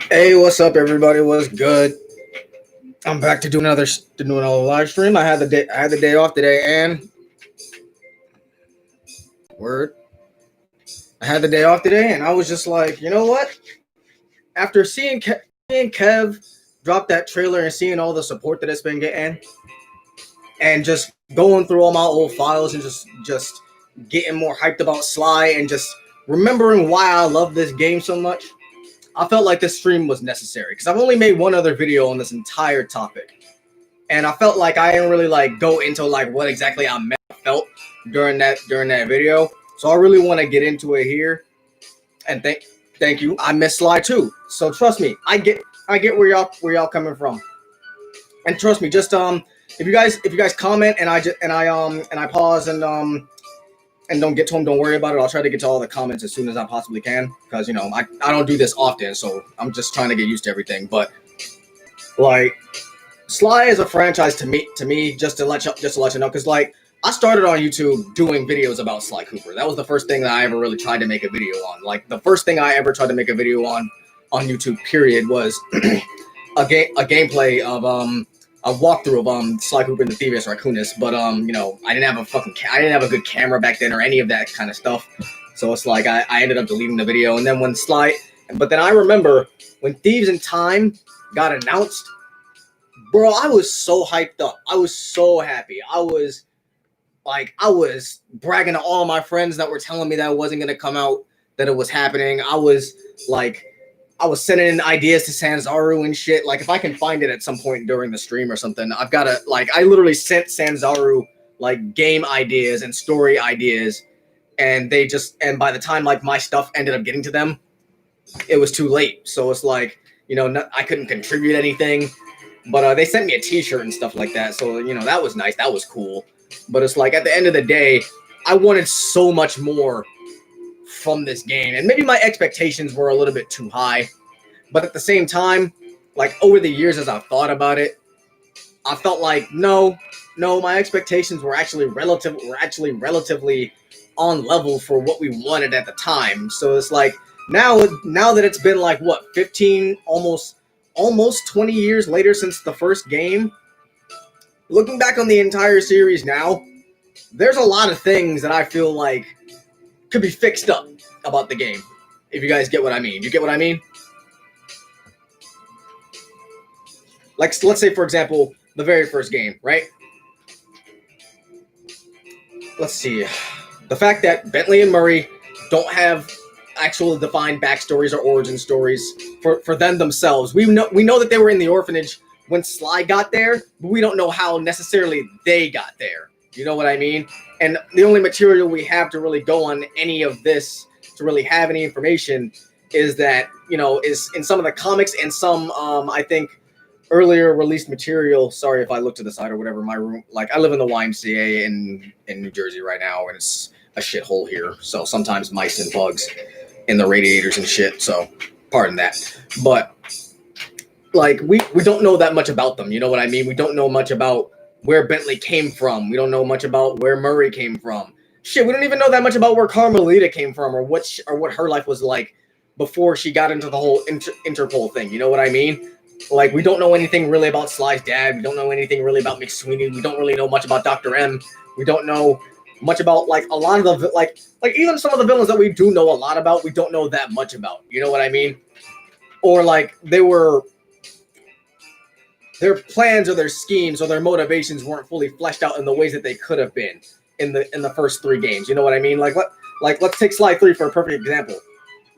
Hey, what's up, everybody? What's good? I'm back to do another live stream. I had the day off today, and word, I had the day off today, and I was just like, you know what? After seeing Kev drop that trailer and seeing all the support that it's been getting, and just going through all my old files and just getting more hyped about Sly and just remembering why I love this game so much, I felt like this stream was necessary because I've only made one other video on this entire topic. And I felt like I didn't really go into what exactly felt during that video. So I really want to get into it here. And thank you. I miss Sly too. So trust me, I get where y'all coming from. And trust me, just if you guys comment and I pause and don't get to them, don't worry about it. I'll try to get to all the comments as soon as I possibly can because I don't do this often, so I'm just trying to get used to everything. But Sly is a franchise to me just to let you know, because I started on YouTube doing videos about Sly Cooper. That was the first thing that I ever really tried to make a video on. The first thing I ever tried to make a video on YouTube period was a gameplay of a walkthrough of Sly Cooper and the Thievius Raccoonus. But I didn't have a good camera back then or any of that kind of stuff. So it's like I ended up deleting the video. And then but then I remember when Thieves in Time got announced. Bro, I was so hyped up. I was so happy. I was bragging to all of my friends that were telling me that it wasn't going to come out, that it was happening. I was sending in ideas to Sanzaru and shit. If I can find it at some point during the stream or something, I've got to, I literally sent Sanzaru, game ideas and story ideas. And by the time, my stuff ended up getting to them, it was too late. So it's I couldn't contribute anything. But they sent me a t-shirt and stuff like that. So, that was nice. That was cool. But it's at the end of the day, I wanted so much more from this game. And maybe my expectations were a little bit too high. But at the same time, over the years as I've thought about it, I felt no, my expectations were actually relatively on level for what we wanted at the time. So it's now that it's been 15, almost 20 years later since the first game, looking back on the entire series now, there's a lot of things that I feel could be fixed up about the game. If you guys get what I mean. You get what I mean? Let's say, for example, the very first game, right? Let's see. The fact that Bentley and Murray don't have actual defined backstories or origin stories for them themselves. We know that they were in the orphanage when Sly got there, but we don't know how necessarily they got there. You know what I mean? And the only material we have to really go on any of this, to really have any information, is that, is in some of the comics and some, I think, earlier released material. Sorry if I look to the side or whatever. My room, I live in the YMCA in New Jersey right now, and it's a shithole here. So sometimes mice and bugs in the radiators and shit, so pardon that. But we don't know that much about them, you know what I mean? We don't know much about where Bentley came from. We don't know much about where Murray came from. Shit, we don't even know that much about where Carmelita came from or what her life was like before she got into the whole Interpol thing, you know what I mean? We don't know anything really about Sly's dad. We don't know anything really about McSweeney. We don't really know much about Dr. M. We don't know much about a lot of the even some of the villains that we do know a lot about, we don't know that much about. You know what I mean? Or their plans or their schemes or their motivations weren't fully fleshed out in the ways that they could have been in the first three games. You know what I mean? Let's take Sly 3 for a perfect example.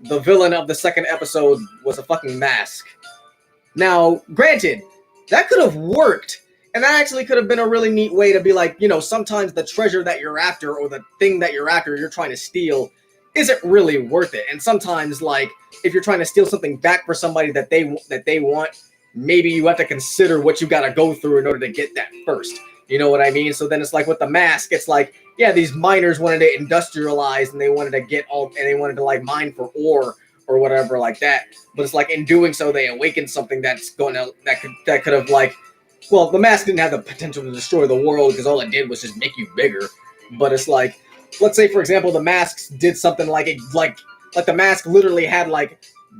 The villain of the second episode was a fucking mask. Now, granted, that could have worked. And that actually could have been a really neat way to be sometimes the treasure that you're after or the thing that you're after, you're trying to steal, isn't really worth it. And sometimes, if you're trying to steal something back for somebody that they want, maybe you have to consider what you got to go through in order to get that first. You know what I mean? So then it's with the mask, it's yeah, these miners wanted to industrialize and they wanted to mine for ore or whatever like that. But it's in doing so, they awakened something that could have well, the mask didn't have the potential to destroy the world because all it did was just make you bigger. But it's let's say, for example, the masks did something like the mask literally had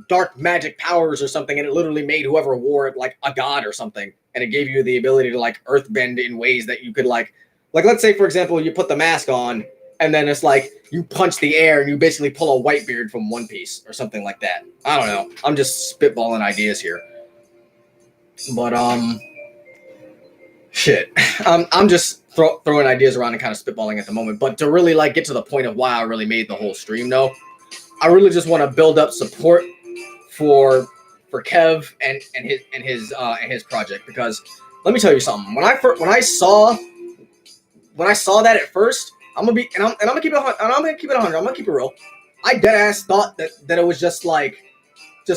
dark magic powers or something, and it literally made whoever wore it like a god or something, and it gave you the ability to like earthbend in ways that you could like let's say for example you put the mask on, and then it's like you punch the air and you basically pull a Whitebeard from One Piece or something like that. I don't know. I'm just spitballing ideas here, but shit. I'm just throwing ideas around and kind of spitballing at the moment. But to really like get to the point of why I really made the whole stream, though, I really just want to build up support for Kev and his project, because let me tell you something. When I saw that at first, I'm gonna keep it 100. I'm gonna keep it real. I dead ass thought that it was just like I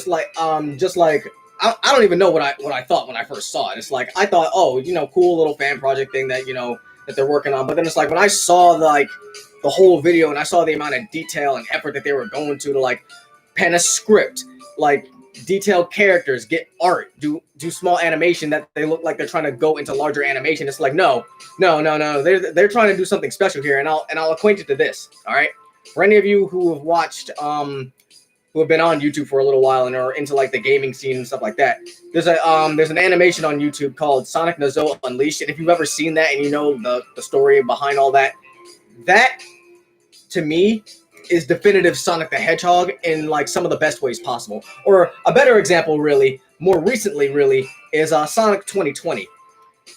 don't even know what I thought when I first saw it. It's like I thought, oh, cool little fan project thing that that they're working on. But then it's like when I saw like the whole video and I saw the amount of detail and effort that they were going to like pen a script, like detailed characters, get art, do small animation that they look like they're trying to go into larger animation. It's like no. They're trying to do something special here, and I'll acquaint you to this. All right, for any of you who have watched who have been on YouTube for a little while and are into like the gaming scene and stuff like that, there's an animation on YouTube called Sonic Nazo Unleashed, and if you've ever seen that and you know the story behind all that, that to me is definitive Sonic the Hedgehog in like some of the best ways possible. Or a better example, really, more recently, really, is Sonic 2020,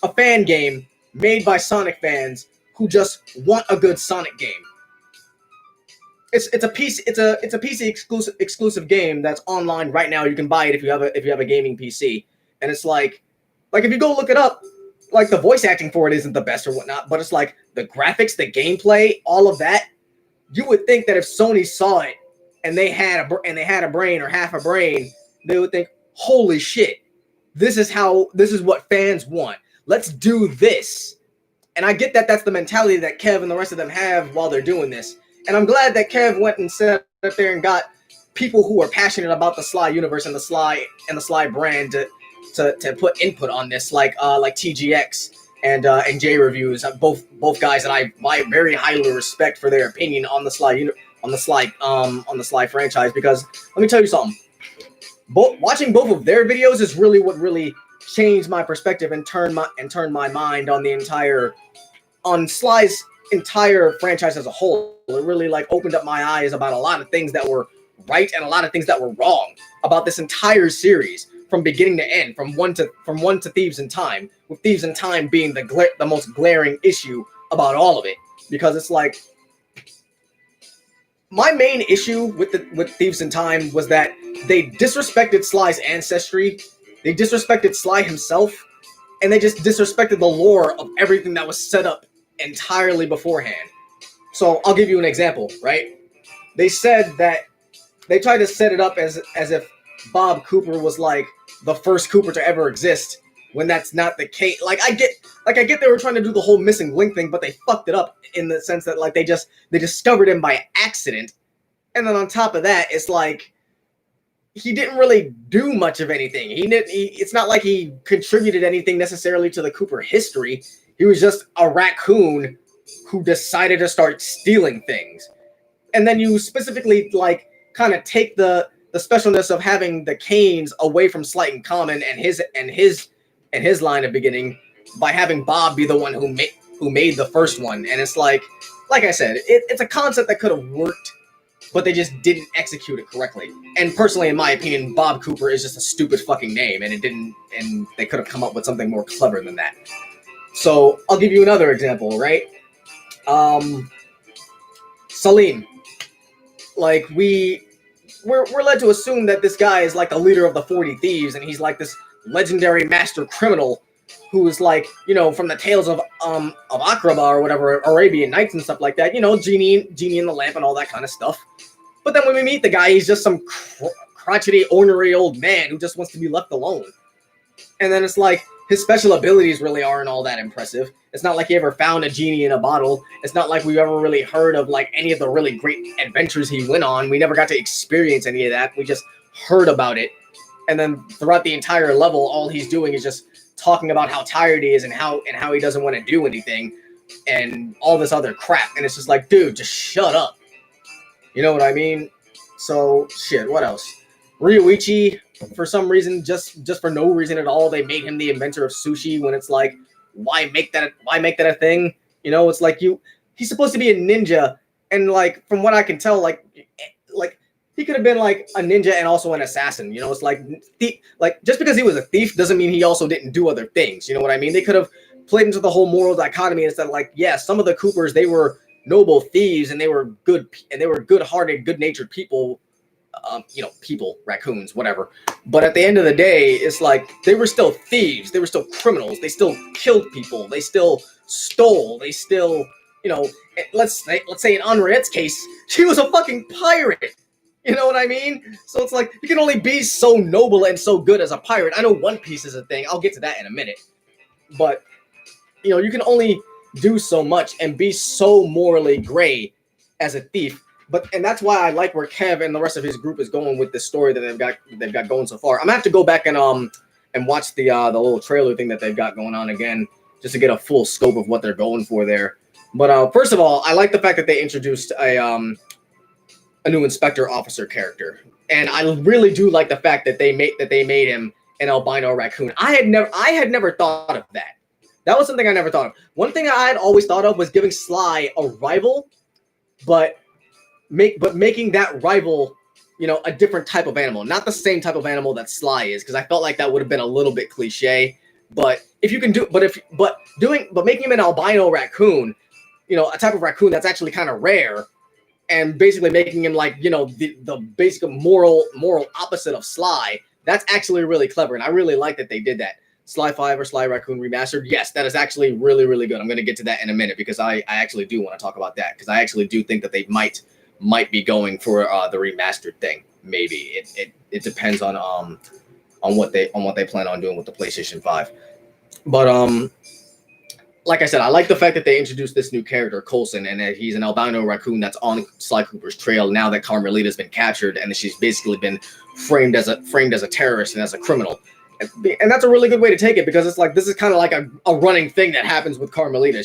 a fan game made by Sonic fans who just want a good Sonic game. It's a PC exclusive game that's online right now. You can buy it if you have a gaming PC, and it's like if you go look it up, like the voice acting for it isn't the best or whatnot, but it's like the graphics, the gameplay, all of that. You would think that if Sony saw it and they had a brain or half a brain, they would think, holy shit, this is what fans want. Let's do this. And I get that that's the mentality that Kev and the rest of them have while they're doing this. And I'm glad that Kev went and sat up there and got people who are passionate about the Sly universe and the Sly brand to put input on this, like TGX and J Reviews, both guys that I very highly respect for their opinion on the Sly franchise. Because let me tell you something, watching both of their videos is really what really changed my perspective and turned my mind on Sly's entire franchise as a whole. It really like opened up my eyes about a lot of things that were right and a lot of things that were wrong about this entire series from beginning to end, from one to Thieves in Time, with Thieves in Time being the most glaring issue about all of it. Because it's like, my main issue with Thieves in Time was that they disrespected Sly's ancestry, they disrespected Sly himself, and they just disrespected the lore of everything that was set up entirely beforehand. So I'll give you an example, right? They said that they tried to set it up as if Bob Cooper was like the first Cooper to ever exist, when that's not the case. Like I get they were trying to do the whole missing link thing, but they fucked it up in the sense that like they discovered him by accident. And then on top of that, it's like he didn't really do much of anything. It's not like he contributed anything necessarily to the Cooper history. He was just a raccoon who decided to start stealing things. And then you specifically like kind of take the specialness of having the Canes away from Slight and Common and his line of beginning by having Bob be the one who made the first one. And it's like I said, it's a concept that could have worked, but they just didn't execute it correctly. And personally, in my opinion, Bob Cooper is just a stupid fucking name, and they could have come up with something more clever than that. So I'll give you another example, right? Salim. Like we're led to assume that this guy is like the leader of the 40 Thieves, and he's like this legendary master criminal who is like, from the tales of Aqraba or whatever, Arabian Nights and stuff like that, Genie in the Lamp and all that kind of stuff. But then when we meet the guy, he's just some crotchety, ornery old man who just wants to be left alone. And then it's like, his special abilities really aren't all that impressive. It's not like he ever found a genie in a bottle. It's not like we've ever really heard of like any of the really great adventures he went on. We never got to experience any of that. We just heard about it. And then throughout the entire level, all he's doing is just talking about how tired he is and how he doesn't want to do anything and all this other crap. And it's just like, dude, just shut up. You know what I mean? So shit, what else? Ryuichi, for some reason, just for no reason at all, they made him the inventor of sushi. When it's like, why make that a thing? You know, it's like he's supposed to be a ninja, and like from what I can tell, like he could have been like a ninja and also an assassin. You know, it's like just because he was a thief doesn't mean he also didn't do other things. You know what I mean? They could have played into the whole moral dichotomy instead of like, yeah, some of the Coopers, they were noble thieves and they were good-hearted, good-natured people. People, raccoons, whatever. But at the end of the day, it's like they were still thieves. They were still criminals. They still killed people. They still stole. They still, let's say in Henriette's case, she was a fucking pirate. You know what I mean? So it's like you can only be so noble and so good as a pirate. I know One Piece is a thing. I'll get to that in a minute. But you can only do so much and be so morally gray as a thief. And that's why I like where Kev and the rest of his group is going with this story that they've got going so far. I'm gonna have to go back and watch the little trailer thing that they've got going on again, just to get a full scope of what they're going for there. But first of all, I like the fact that they introduced a new inspector officer character, and I really do like the fact that they made him an albino raccoon. I had never thought of that. That was something I never thought of. One thing I had always thought of was giving Sly a rival, but making that rival, a different type of animal, not the same type of animal that Sly is, because I felt like that would have been a little bit cliche. But if you can making him an albino raccoon, a type of raccoon that's actually kind of rare, and basically making him like, the basic moral opposite of Sly, that's actually really clever, and I really like that they did that. Sly 5 or Sly Raccoon Remastered, yes, that is actually really, really good. I'm going to get to that in a minute, because I actually do want to talk about that, because I actually do think that they might be going for the remastered thing. Maybe it depends on what they plan on doing with the PlayStation 5. But like I said, I like the fact that they introduced this new character, Coulson, and that he's an albino raccoon that's on Sly Cooper's trail now that Carmelita's been captured, and she's basically been framed as a terrorist and as a criminal. And that's a really good way to take it, because it's like this is kind of like a running thing that happens with Carmelita.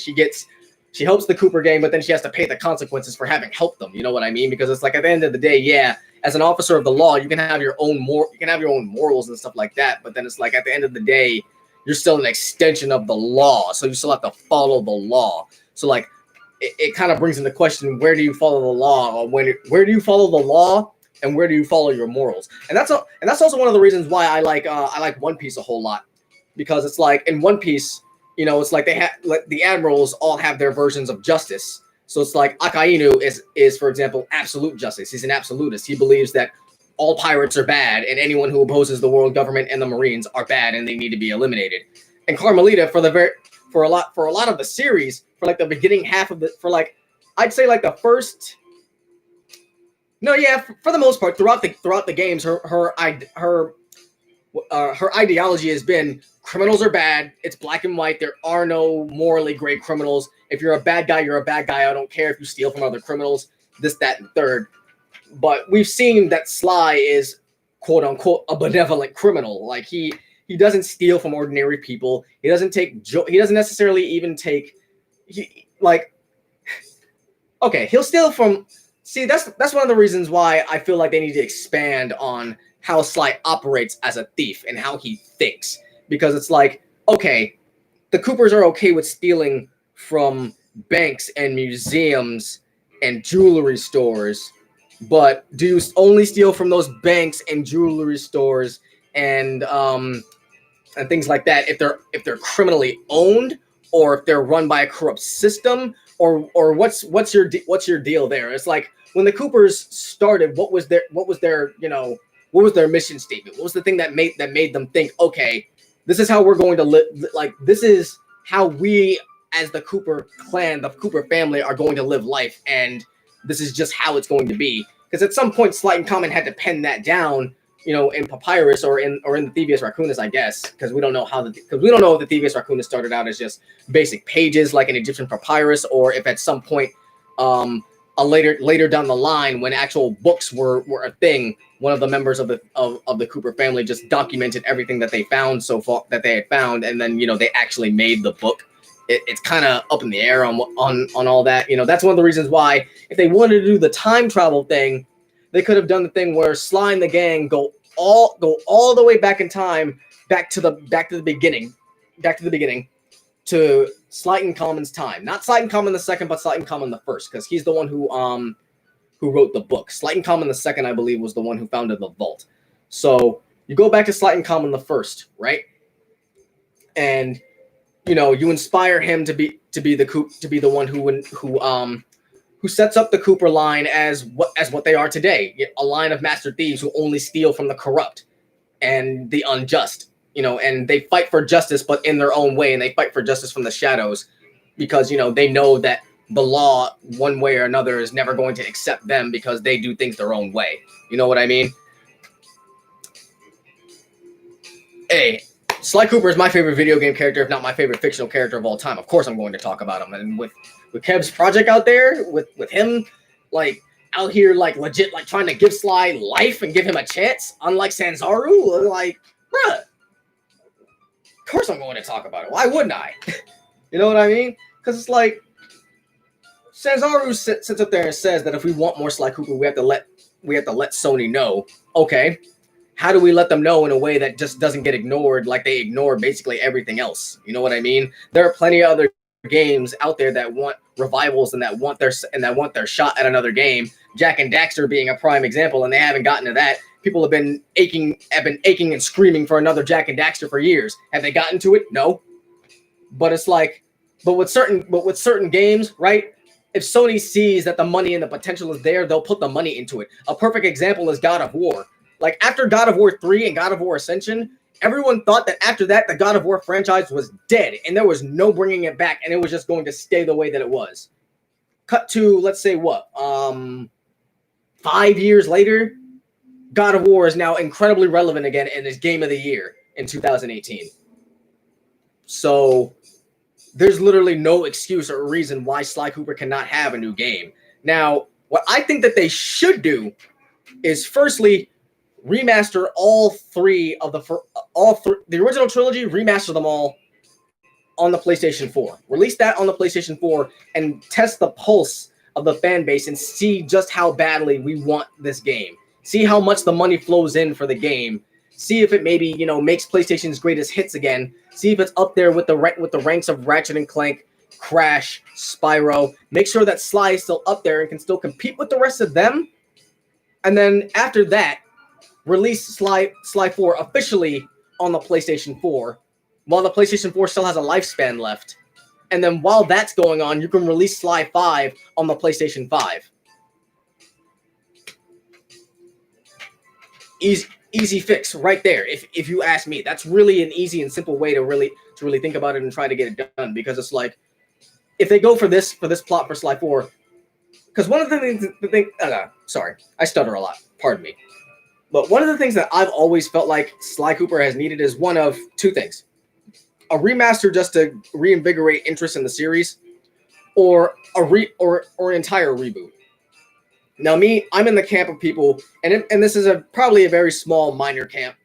She helps the Cooper gang, but then she has to pay the consequences for having helped them. You know what I mean? Because it's like at the end of the day, yeah, as an officer of the law, you can have your own morals and stuff like that. But then it's like at the end of the day, you're still an extension of the law, so you still have to follow the law. So like, it kind of brings into question, where do you follow the law, or where do you follow the law, and where do you follow your morals? And that's also one of the reasons why I like One Piece a whole lot, because it's like in One Piece, it's like the admirals all have their versions of justice. So it's like Akainu is for example absolute justice. He's an absolutist. He believes that all pirates are bad, and anyone who opposes the world government and the Marines are bad, and they need to be eliminated. And Carmelita, for a lot of the series, for like the beginning half of I'd say like the first. No, yeah, for the most part, throughout the games, her ideology has been criminals are bad. It's black and white. There are no morally gray criminals. If you're a bad guy, you're a bad guy. I don't care if you steal from other criminals. This, that, and third. But we've seen that Sly is quote unquote a benevolent criminal. Like he doesn't steal from ordinary people. He doesn't necessarily even take. Okay, he'll steal from. See, that's one of the reasons why I feel like they need to expand on how Sly operates as a thief and how he thinks. Because it's like, okay, the Coopers are okay with stealing from banks and museums and jewelry stores, but do you only steal from those banks and jewelry stores and things like that if they're criminally owned, or if they're run by a corrupt system, or what's your deal there? It's like when the Coopers started, what was their mission statement? What was the thing that made them think, okay, this is how we're going to live, like this is how we as the Cooper clan, the Cooper family, are going to live life, and this is just how it's going to be. Because at some point Slight and Common had to pen that down, in papyrus or in the Thievius Raccoonus, I guess, because we don't know if the Thievius Raccoonus started out as just basic pages like an Egyptian papyrus, or if at some point later down the line, when actual books were a thing, one of the members of the Cooper family just documented everything that they found so far that they had found, and then they actually made the book. It's kind of up in the air on all that. That's one of the reasons why, if they wanted to do the time travel thing, they could have done the thing where Sly and the gang go all the way back in time, back to the beginning, to Slyton Common's time. Not Slyton Common the second, but Slyton Common the first, because he's the one who wrote the book. Slyton Common the second, I believe, was the one who founded the Vault. So you go back to Slyton Common the first, right? And you inspire him to be the one who sets up the Cooper line as what they are today, a line of master thieves who only steal from the corrupt and the unjust, and they fight for justice, but in their own way, and they fight for justice from the shadows because, they know that the law, one way or another, is never going to accept them because they do things their own way. You know what I mean? Hey, Sly Cooper is my favorite video game character, if not my favorite fictional character of all time. Of course I'm going to talk about him. And with Kev's project out there, with him, like, out here, like, legit, like, trying to give Sly life and give him a chance, unlike Sanzaru, like, bruh, of course I'm going to talk about it. Why wouldn't I? You know what I mean? Because it's like, Sanzaru sits up there and says that if we want more Sly Cooper, we have to let Sony know. Okay, how do we let them know in a way that just doesn't get ignored, like they ignore basically everything else? You know what I mean? There are plenty of other games out there that want revivals and that want their shot at another game. Jak and Daxter being a prime example, and they haven't gotten to that. People have been aching and screaming for another Jak and Daxter for years. Have they gotten to it? No. But it's like, but with certain games, right? If Sony sees that the money and the potential is there, they'll put the money into it. A perfect example is God of War. Like, after God of War 3 and God of War Ascension, everyone thought that after that, the God of War franchise was dead, and there was no bringing it back, and it was just going to stay the way that it was. Cut to, let's say, 5 years later, God of War is now incredibly relevant again and is Game of the Year in 2018. So there's literally no excuse or reason why Sly Cooper cannot have a new game. Now, what I think that they should do is, firstly, remaster the original trilogy, remaster them all on the PlayStation 4. Release that on the PlayStation 4 and test the pulse of the fan base and see just how badly we want this game. See how much the money flows in for the game. See if it maybe, makes PlayStation's greatest hits again. See if it's up there with the ranks of Ratchet and Clank, Crash, Spyro. Make sure that Sly is still up there and can still compete with the rest of them. And then after that, release Sly 4 officially on the PlayStation 4, while the PlayStation 4 still has a lifespan left. And then while that's going on, you can release Sly 5 on the PlayStation 5. Easy fix right there. If you ask me, that's really an easy and simple way to really think about it and try to get it done. Because it's like, if they go for this plot for Sly 4, because one of the things, sorry, I stutter a lot. Pardon me. But one of the things that I've always felt like Sly Cooper has needed is one of two things: a remaster just to reinvigorate interest in the series, or an entire reboot. Now, I'm in the camp of people, and this is probably a very small, minor camp.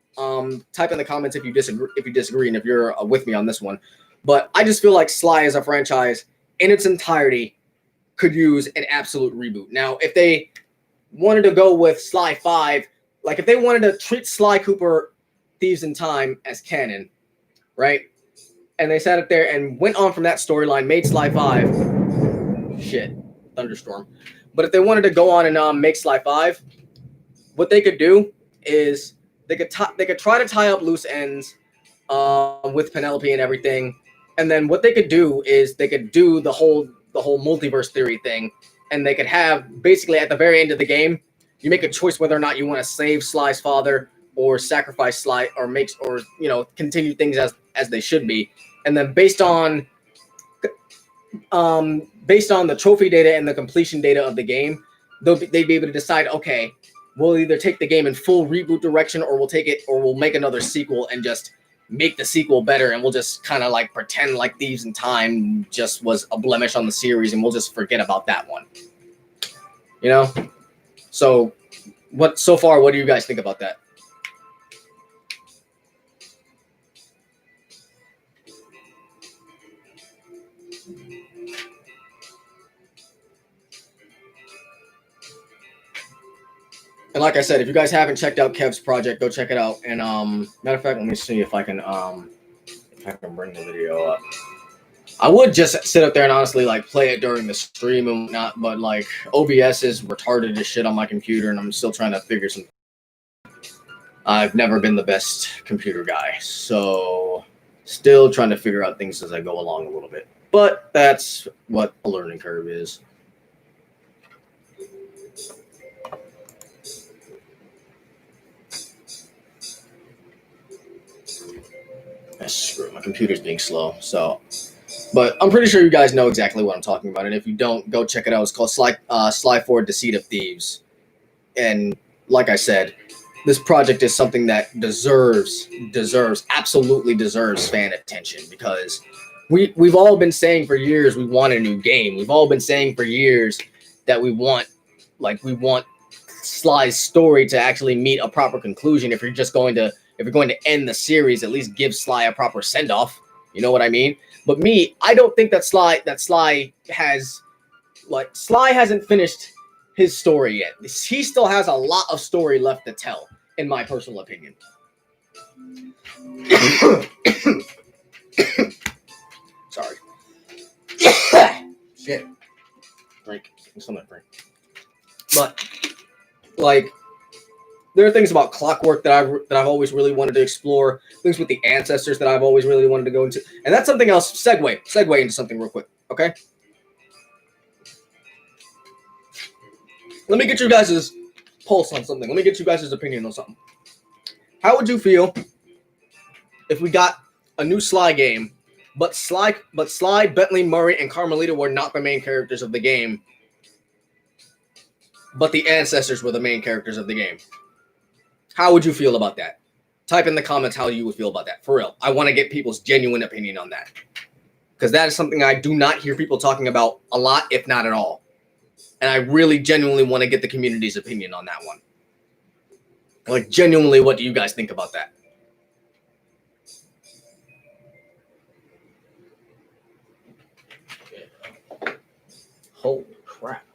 Type in the comments if you disagree, and if you're with me on this one. But I just feel like Sly as a franchise in its entirety could use an absolute reboot. Now, if they wanted to go with Sly 5, like if they wanted to treat Sly Cooper Thieves in Time as canon, right? And they sat up there and went on from that storyline, made Sly 5. Shit, thunderstorm. But if they wanted to go on and make Sly 5, what they could do is they could try to tie up loose ends with Penelope and everything. And then what they could do is they could do the whole multiverse theory thing, and they could have basically at the very end of the game, you make a choice whether or not you want to save Sly's father or sacrifice Sly or continue things as they should be. And then based on the trophy data and the completion data of the game, they'd be able to decide, okay, we'll either take the game in full reboot direction, or we'll make another sequel and just make the sequel better, and we'll just kind of like pretend like Thieves in Time just was a blemish on the series, and we'll just forget about that one. So what do you guys think about that? And like I said, if you guys haven't checked out Kev's project, go check it out. And matter of fact, let me see if I can bring the video up. I would just sit up there and honestly like play it during the stream and whatnot, but like OBS is retarded as shit on my computer, and I'm still trying to figure some. I've never been the best computer guy, so still trying to figure out things as I go along a little bit. But that's what a learning curve is. Screw it, my computer's being slow, so. But I'm pretty sure you guys know exactly what I'm talking about, and if you don't, go check it out. It's called Sly for Deceit of Thieves. And like I said, this project is something that absolutely deserves fan attention, because we've all been saying for years we want a new game. We've all been saying for years that we want Sly's story to actually meet a proper conclusion. If you're going to end the series, at least give Sly a proper send-off. You know what I mean? But me, I don't think that Sly hasn't finished his story yet. He still has a lot of story left to tell, in my personal opinion. Sorry. Shit. Drink. Something to drink. But like, there are things about clockwork that I've always really wanted to explore. Things with the ancestors that I've always really wanted to go into, and that's something else. Segue into something real quick, okay? Let me get you guys' pulse on something. Let me get you guys' opinion on something. How would you feel if we got a new Sly game, but Sly, Bentley, Murray, and Carmelita were not the main characters of the game, but the ancestors were the main characters of the game? How would you feel about that? Type in the comments how you would feel about that. For real. I want to get people's genuine opinion on that, because that is something I do not hear people talking about a lot, if not at all. And I really genuinely want to get the community's opinion on that one. Like, genuinely, what do you guys think about that? Holy crap.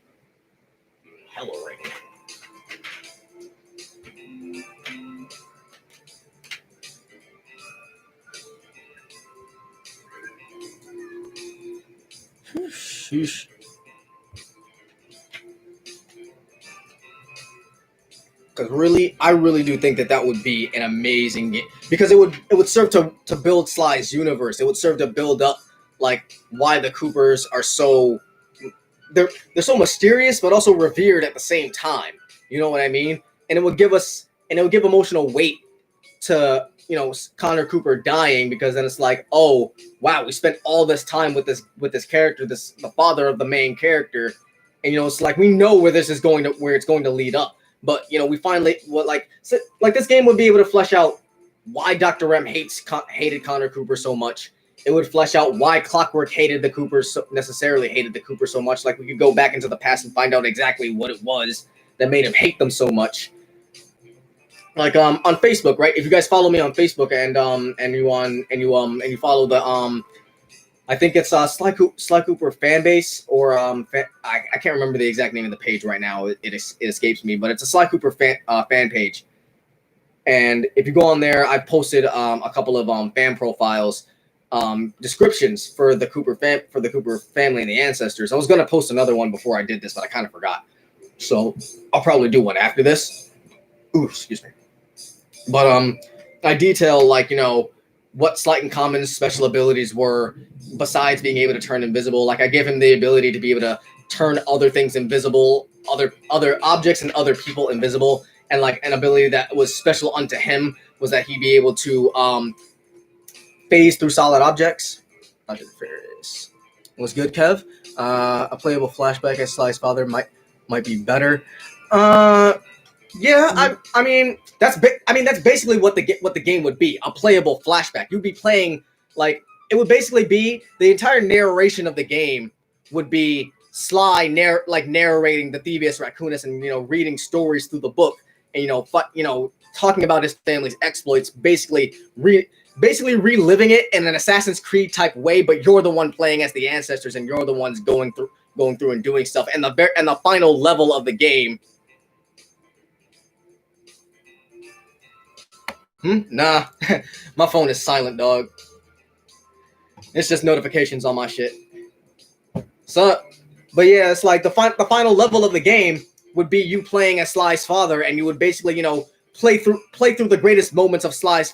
Hella rain. Sheesh. Because really, I really do think that would be an amazing game, because it would serve to build Sly's universe. It would serve to build up like why the Coopers are so they're so mysterious, but also revered at the same time. You know what I mean? And it would give emotional weight to, you know, Connor Cooper dying, because then it's like, oh wow, we spent all this time with this character, the father of the main character, and you know, it's like we know where it's going to lead up. But you know, we finally this game would be able to flesh out why Dr. M hated Connor Cooper so much. It would flesh out why Clockwork hated the Coopers so much. Like, we could go back into the past and find out exactly what it was that made him hate them so much. Like on Facebook, right? If you guys follow me on Facebook and you follow the I think it's Sly Cooper Fan Base, or I can't remember the exact name of the page right now. It escapes me, but it's a Sly Cooper fan page. And if you go on there, I posted a couple of fan profiles, descriptions for the Cooper family and the ancestors. I was gonna post another one before I did this, but I kind of forgot. So I'll probably do one after this. Ooh, excuse me. But I detail, like, you know, what Slight and Common's special abilities were, besides being able to turn invisible. Like, I give him the ability to be able to turn other things invisible, other objects and other people invisible. And like, an ability that was special unto him was that he'd be able to phase through solid objects. Was good, Kev. A playable flashback as Sly's father might be better. Yeah, I mean that's basically what the game would be, a playable flashback. You'd be playing, like, it would basically be the entire narration of the game would be Sly narrating the Thievius Raccoonus, and, you know, reading stories through the book, and, you know, talking about his family's exploits, basically reliving it in an Assassin's Creed type way, but you're the one playing as the ancestors, and you're the ones going through and doing stuff. And the final level of the game Nah, my phone is silent, dog. It's just notifications on my shit. So, but yeah, it's like the final level of the game would be you playing as Sly's father, and you would basically, play through the greatest moments of Sly's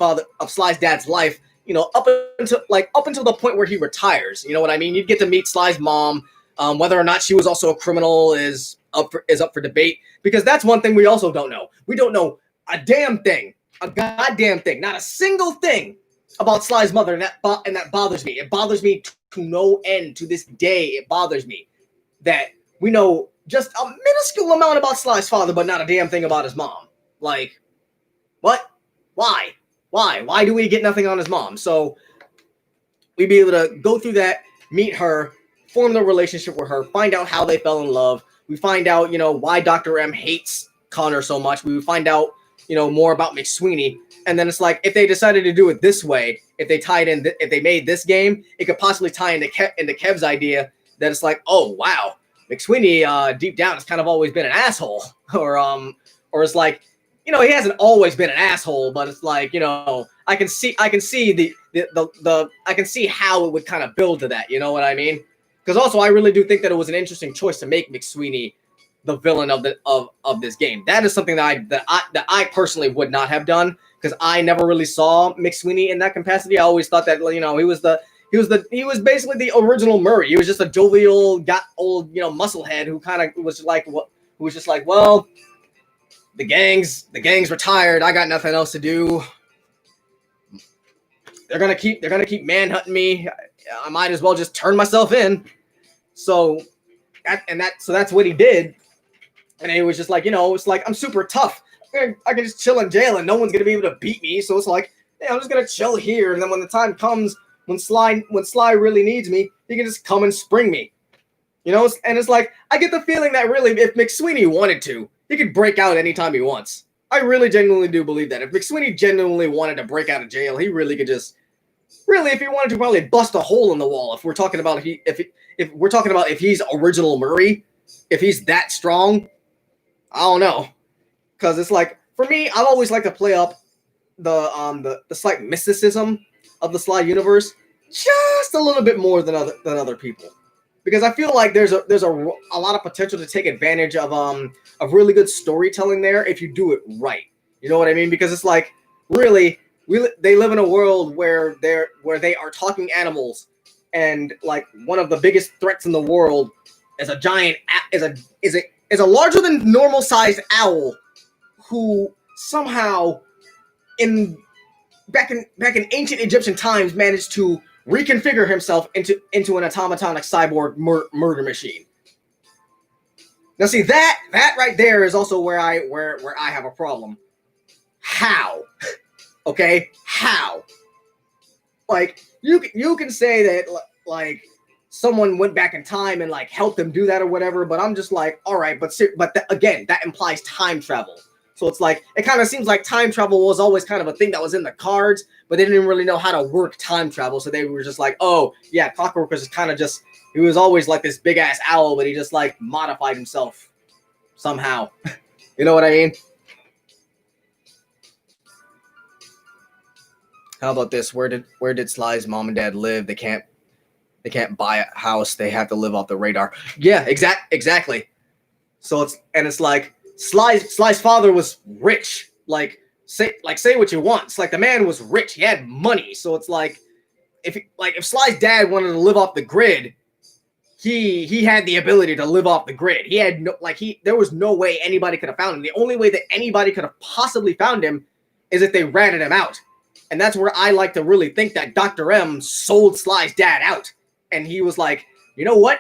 dad's life. Up until the point where he retires. You know what I mean? You'd get to meet Sly's mom. Whether or not she was also a criminal is up for debate, because that's one thing we also don't know. We don't know a damn thing, a goddamn thing, not a single thing about Sly's mother, and that bothers me. It bothers me to no end. To this day, it bothers me that we know just a minuscule amount about Sly's father, but not a damn thing about his mom. Like, what? Why? Why do we get nothing on his mom? So we'd be able to go through that, meet her, form the relationship with her, find out how they fell in love. We find out, why Dr. M hates Connor so much. We would find out, more about McSweeney. And then it's like, if they decided to do it this way, if they made this game, it could possibly tie into Kev's idea that it's like, oh wow, McSweeney deep down has kind of always been an asshole, or it's like, he hasn't always been an asshole, but it's like, I can see I can see how it would kind of build to that. You know what I mean? Because also, I really do think that it was an interesting choice to make McSweeney the villain of this game. That is something that I personally would not have done, because I never really saw McSweeney in that capacity. I always thought that he was basically the original Murray. He was just a jovial, old musclehead who kind of was just like, well, the gang's retired. I got nothing else to do. They're gonna keep manhunting me. I might as well just turn myself in. So that's what he did. And he was just like, it's like, I'm super tough. I can just chill in jail and no one's gonna be able to beat me. So it's like, yeah, I'm just gonna chill here. And then when the time comes, when Sly really needs me, he can just come and spring me. And it's like, I get the feeling that really, if McSweeney wanted to, he could break out anytime he wants. I really genuinely do believe that. If McSweeney genuinely wanted to break out of jail, he really could just, if he wanted to, probably bust a hole in the wall. If we're talking about if he's original Murray, if he's that strong, I don't know. Because it's like, for me, I've always liked to play up the slight mysticism of the Sly universe just a little bit more than other people, because I feel like there's a lot of potential to take advantage of really good storytelling there if you do it right. You know what I mean? Because it's like, really, they live in a world where they are talking animals, and like one of the biggest threats in the world is a larger than normal sized owl who somehow back in ancient Egyptian times managed to reconfigure himself into an automatonic cyborg murder machine. Now, see, that right there is also where I have a problem. How? Okay, how? Like, you can say that like someone went back in time and like helped them do that or whatever, but I'm just like, all right, but again, that implies time travel. So it's like, it kind of seems like time travel was always kind of a thing that was in the cards, but they didn't really know how to work time travel. So they were just like, oh yeah, Clockwork was kind of just, he was always like this big ass owl, but he just like modified himself somehow. You know what I mean? How about this? Where did Sly's mom and dad live? They can't buy a house. They have to live off the radar. Yeah, exactly. So it's like, Sly's father was rich. Like say what you want. It's like the man was rich. He had money. So it's like, if Sly's dad wanted to live off the grid, he had the ability to live off the grid. He had there was no way anybody could have found him. The only way that anybody could have possibly found him is if they ratted him out. And that's where I like to really think that Dr. M sold Sly's dad out. And he was like, you know what?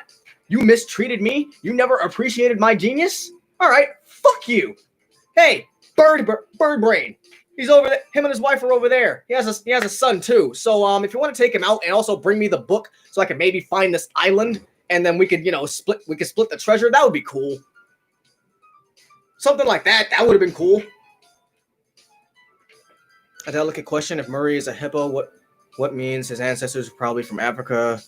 You mistreated me. You never appreciated my genius. All right, fuck you. Hey, bird brain. He's over there. Him and his wife are over there. He has a son too. So if you want to take him out and also bring me the book so I can maybe find this island and then we could split the treasure, that would be cool. Something like that. That would have been cool. A delicate question. If Murray is a hippo, what means his ancestors are probably from Africa?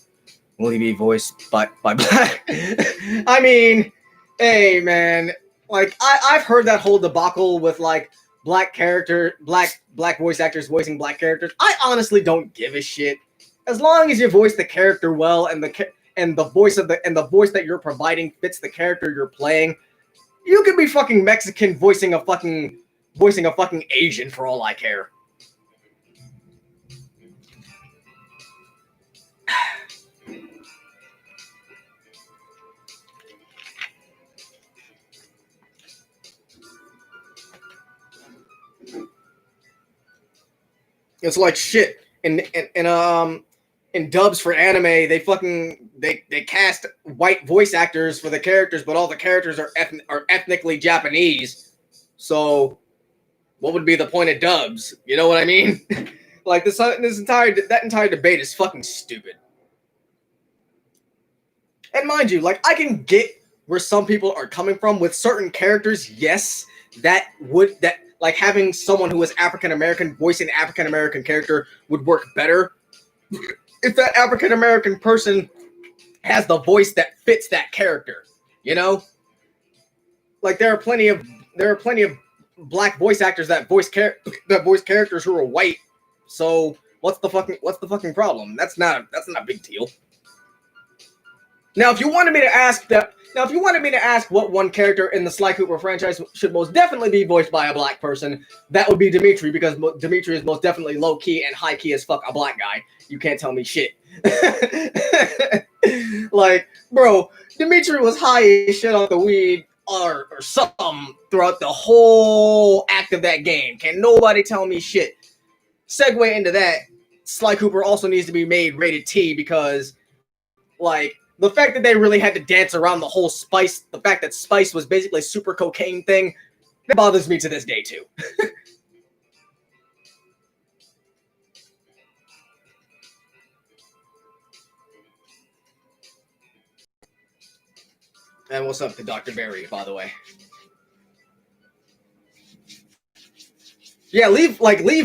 Will he be voiced by black? I mean, hey man, like I've heard that whole debacle with like black voice actors voicing black characters. I honestly don't give a shit. As long as you voice the character well and the voice that you're providing fits the character you're playing, you could be fucking Mexican voicing a fucking Asian for all I care. It's like shit. In dubs for anime, they cast white voice actors for the characters, but all the characters are ethnically Japanese. So, what would be the point of dubs? You know what I mean? Like that entire debate is fucking stupid. And mind you, like I can get where some people are coming from with certain characters. Yes, that like having someone who is African American voicing an African American character would work better if that African American person has the voice that fits that character. You know, like there are plenty of black voice actors that voice characters who are white. So what's the fucking problem? That's not a big deal. Now, if you wanted me to ask what one character in the Sly Cooper franchise should most definitely be voiced by a black person, that would be Dimitri, because Dimitri is most definitely low key and high key as fuck a black guy. You can't tell me shit. Like, bro, Dimitri was high as shit on the weed or something throughout the whole act of that game. Can nobody tell me shit? Segue into that, Sly Cooper also needs to be made rated T because, like, the fact that they really had to dance around the whole spice, the fact that spice was basically a super cocaine thing, that bothers me to this day too. And what's up to Dr. Barry, by the way? Yeah, leave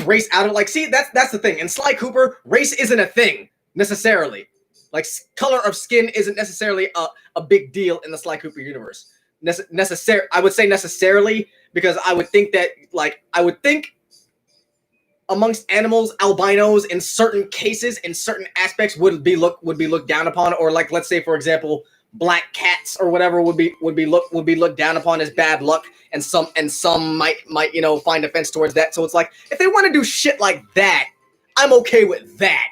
race out of it. Like, see, that's the thing. In Sly Cooper, race isn't a thing necessarily. Like, color of skin isn't necessarily a big deal in the Sly Cooper universe. I would say necessarily, because I would think that, like, amongst animals, albinos in certain cases, in certain aspects, would be looked down upon, or like, let's say, for example, black cats or whatever would be looked down upon as bad luck, and some might find offense towards that. So it's like, if they want to do shit like that, I'm okay with that.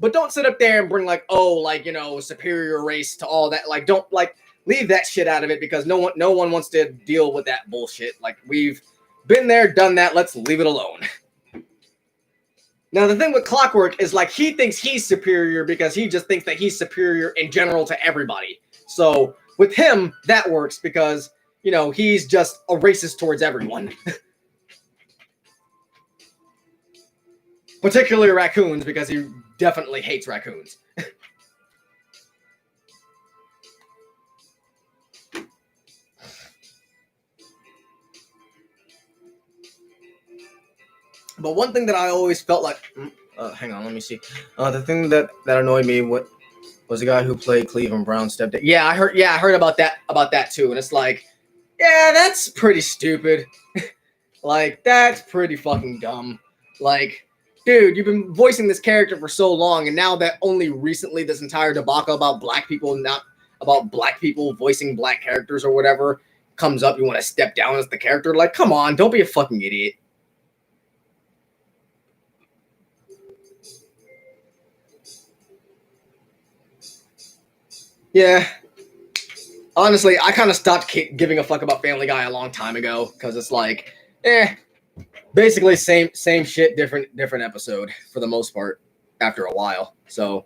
But don't sit up there and bring like, superior race to all that. Like, don't leave that shit out of it, because no one wants to deal with that bullshit. Like, we've been there, done that. Let's leave it alone. Now, the thing with Clockwork is, like, he thinks he's superior because he just thinks that he's superior in general to everybody. So with him, that works because, he's just a racist towards everyone. Particularly raccoons, because he definitely hates raccoons. But one thing that I always felt like, hang on, let me see. The thing that annoyed me was the guy who played Cleveland Brown's stepdad. Yeah, I heard about that too, and it's like, yeah, that's pretty stupid. Like, that's pretty fucking dumb. Like, dude, you've been voicing this character for so long, and now that only recently this entire debacle about black people voicing black characters or whatever comes up, you want to step down as the character? Like, come on, don't be a fucking idiot. Yeah. Honestly, I kind of stopped giving a fuck about Family Guy a long time ago, because it's like, basically same shit, different episode for the most part after a while. So,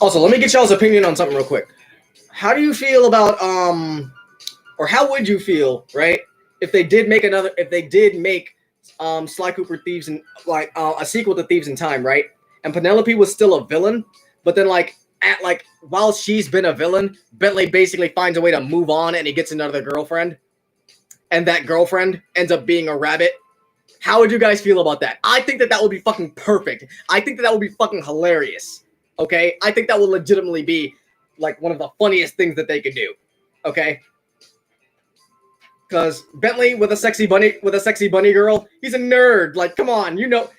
Also, let me get y'all's opinion on something real quick. How do you feel about or how would you feel, right, if they did make Sly Cooper Thieves and a sequel to Thieves in Time, right? And Penelope was still a villain, but then like while she's been a villain, Bentley basically finds a way to move on and he gets another girlfriend. And that girlfriend ends up being a rabbit. How would you guys feel about that? I think that would be fucking perfect. I think that would be fucking hilarious. Okay? I think that would legitimately be like one of the funniest things that they could do. Okay? Because Bentley with a sexy bunny girl, he's a nerd. Like, come on, you know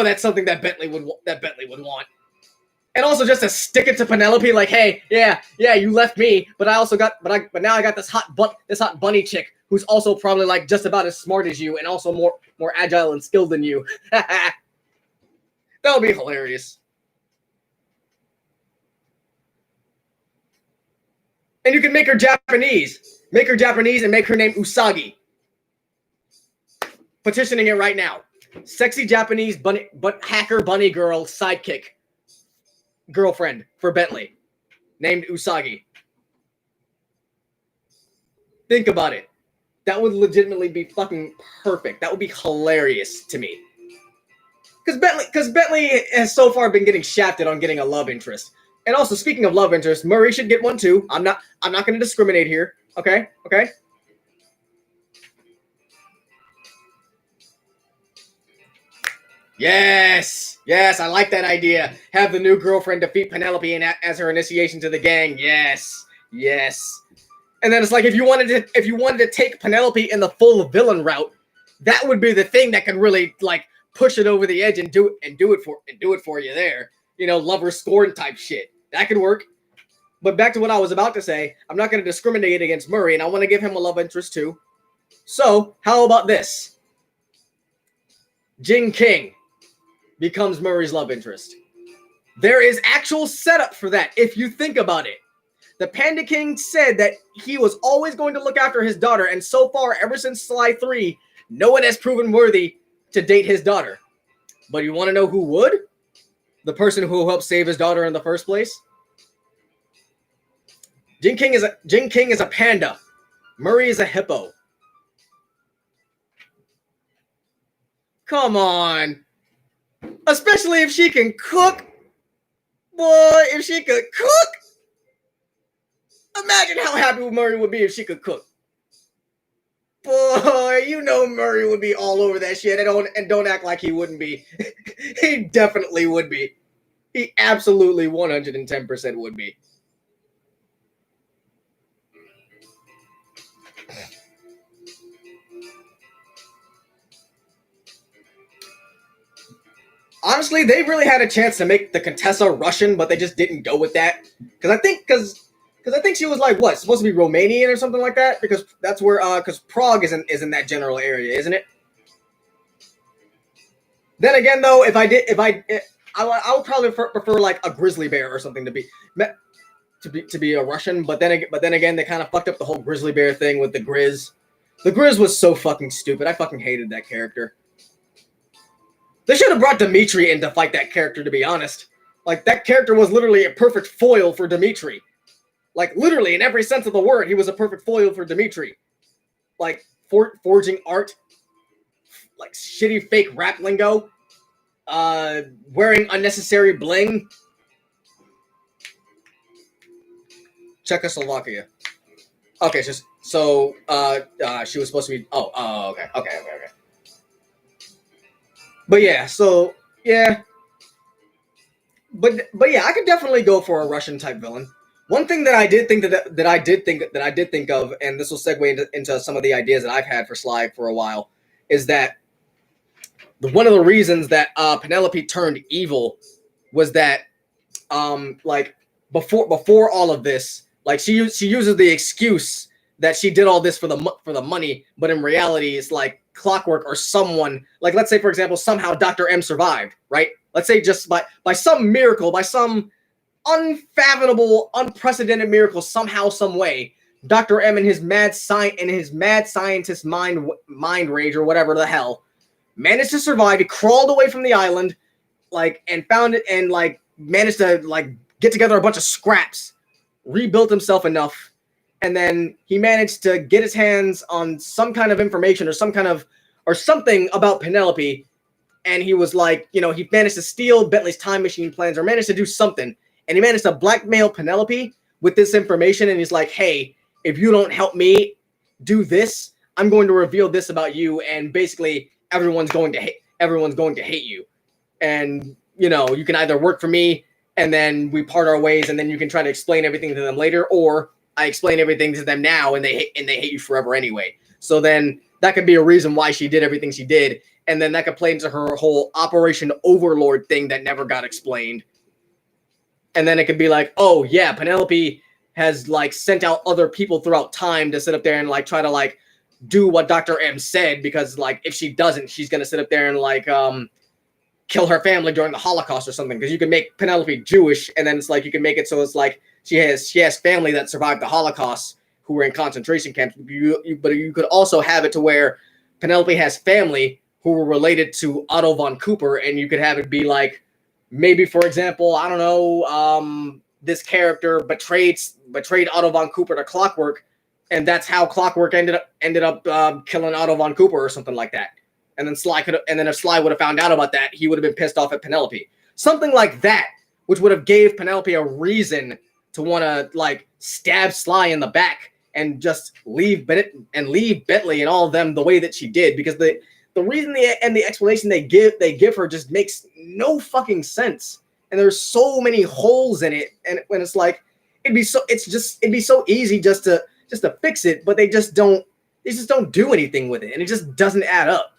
that's something that Bentley would want. And also just to stick it to Penelope, like, hey, yeah, you left me, but now I got this hot bunny chick who's also probably like just about as smart as you and also more agile and skilled than you. That would be hilarious. And you can make her Japanese. Make her Japanese and make her name Usagi. Petitioning it right now. Sexy Japanese hacker bunny girl sidekick girlfriend for Bentley named Usagi. Think about it. That would legitimately be fucking perfect. That would be hilarious to me. Because Bentley has so far been getting shafted on getting a love interest. And also, speaking of love interest, Murray should get one too. I'm not going to discriminate here. Okay? Yes, I like that idea. Have the new girlfriend defeat Penelope as her initiation to the gang. Yes. And then it's like if you wanted to take Penelope in the full villain route, that would be the thing that could really like push it over the edge and do it for you there. You know, lover scorn type shit. That could work. But back to what I was about to say, I'm not going to discriminate against Murray, and I want to give him a love interest too. So, how about this? Jing King becomes Murray's love interest. There is actual setup for that, if you think about it. The Panda King said that he was always going to look after his daughter, and so far, ever since Sly 3, no one has proven worthy to date his daughter. But you want to know who would? The person who helped save his daughter in the first place? Jing King is a panda. Murray is a hippo. Come on. Especially if she can cook. Boy, if she could cook. Imagine how happy Murray would be if she could cook. Boy, you know Murray would be all over that shit. And don't act like he wouldn't be. He definitely would be. He absolutely 110% would be. Honestly, they really had a chance to make the Contessa Russian, but they just didn't go with that. Because I think she was like what, supposed to be Romanian or something like that. Because that's where because Prague is in that general area, isn't it? Then again, though, I would probably prefer like a grizzly bear or something to be a Russian. But then again, they kind of fucked up the whole grizzly bear thing with the Grizz. The Grizz was so fucking stupid. I fucking hated that character. They should have brought Dimitri in to fight that character, to be honest. Like, that character was literally a perfect foil for Dimitri. Like, literally, in every sense of the word, he was a perfect foil for Dimitri. Like, forging art, like, shitty fake rap lingo, wearing unnecessary bling. Czechoslovakia. Okay, so she was supposed to be... Okay. But yeah, so yeah. But yeah, I could definitely go for a Russian type villain. One thing that I did think of, and this will segue into some of the ideas that I've had for Sly for a while, is that one of the reasons that Penelope turned evil was that like before all of this, like she uses the excuse that she did all this for the money, but in reality it's like clockwork or someone, like let's say for example somehow Dr. M survived, right? Let's say just by some miracle, by some unfathomable, unprecedented miracle, somehow, some way, Dr. M and his mad scientist mind rage or whatever the hell managed to survive. He crawled away from the island, like, and found it, and like managed to like get together a bunch of scraps, rebuilt himself enough. And then he managed to get his hands on some kind of information or something about Penelope. And he was like, he managed to steal Bentley's time machine plans or managed to do something. and he managed to blackmail Penelope with this information, and he's like, hey, if you don't help me do this, I'm going to reveal this about you, and basically everyone's going to hate you. And, you know, you can either work for me and then we part our ways and then you can try to explain everything to them later, or I explain everything to them now and they hate you forever anyway. So then that could be a reason why she did everything she did. And then that could play into her whole Operation Overlord thing that never got explained. And then it could be like, oh yeah, Penelope has like sent out other people throughout time to sit up there and like try to like do what Dr. M said, because like if she doesn't, she's gonna sit up there and like kill her family during the Holocaust or something. Because you can make Penelope Jewish, and then it's like you can make it so it's like she has family that survived the Holocaust who were in concentration camps. But you could also have it to where Penelope has family who were related to Otto von Cooper, and you could have it be like, maybe for example, I don't know, this character betrayed Otto von Cooper to Clockwork, and that's how Clockwork ended up killing Otto von Cooper or something like that. And then if Sly would have found out about that, he would have been pissed off at Penelope. Something like that, which would have gave Penelope a reason to want to like stab Sly in the back and just leave Bentley and all of them the way that she did, because the reason the explanation they give her just makes no fucking sense. And there's so many holes in it, and when it's like it'd be so easy just to fix it, but they just don't do anything with it, and it just doesn't add up.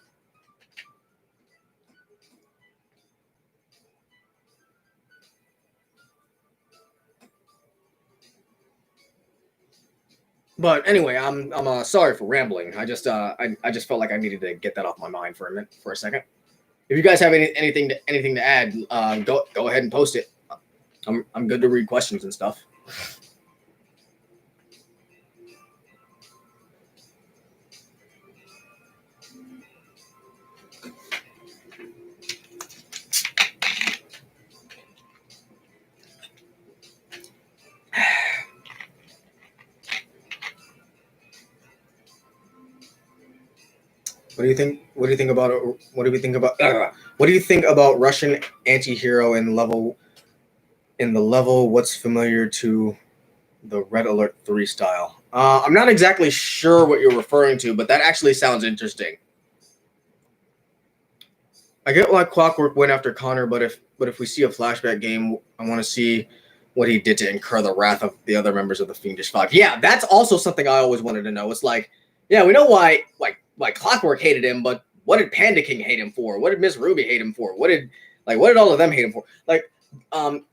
But anyway, I'm sorry for rambling. I just felt like I needed to get that off my mind for a second. If you guys have anything to add, go ahead and post it. I'm good to read questions and stuff. What do you think? What do you think about it? What do you think about Russian anti-hero in the level? What's familiar to the Red Alert 3 style? I'm not exactly sure what you're referring to, but that actually sounds interesting. I get why Clockwork went after Connor, but if we see a flashback game, I want to see what he did to incur the wrath of the other members of the Fiendish Five. Yeah, that's also something I always wanted to know. It's like, yeah, we know why Clockwork hated him, but what did Panda King hate him for? What did Miss Ruby hate him for? What did all of them hate him for? Like,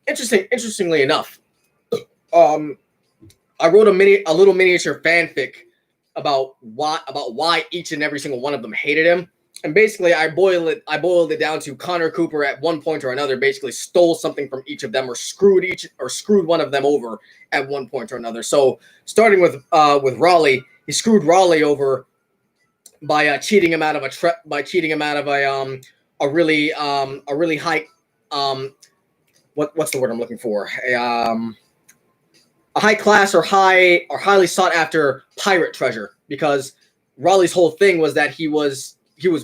interestingly enough, I wrote a little miniature fanfic about why each and every single one of them hated him. And basically I boiled it down to Connor Cooper at one point or another basically stole something from each of them, or screwed one of them over at one point or another. So starting with Raleigh, he screwed Raleigh over by cheating him out of a really high what's the word I'm looking for, a high class or highly sought after pirate treasure, because Raleigh's whole thing was that he was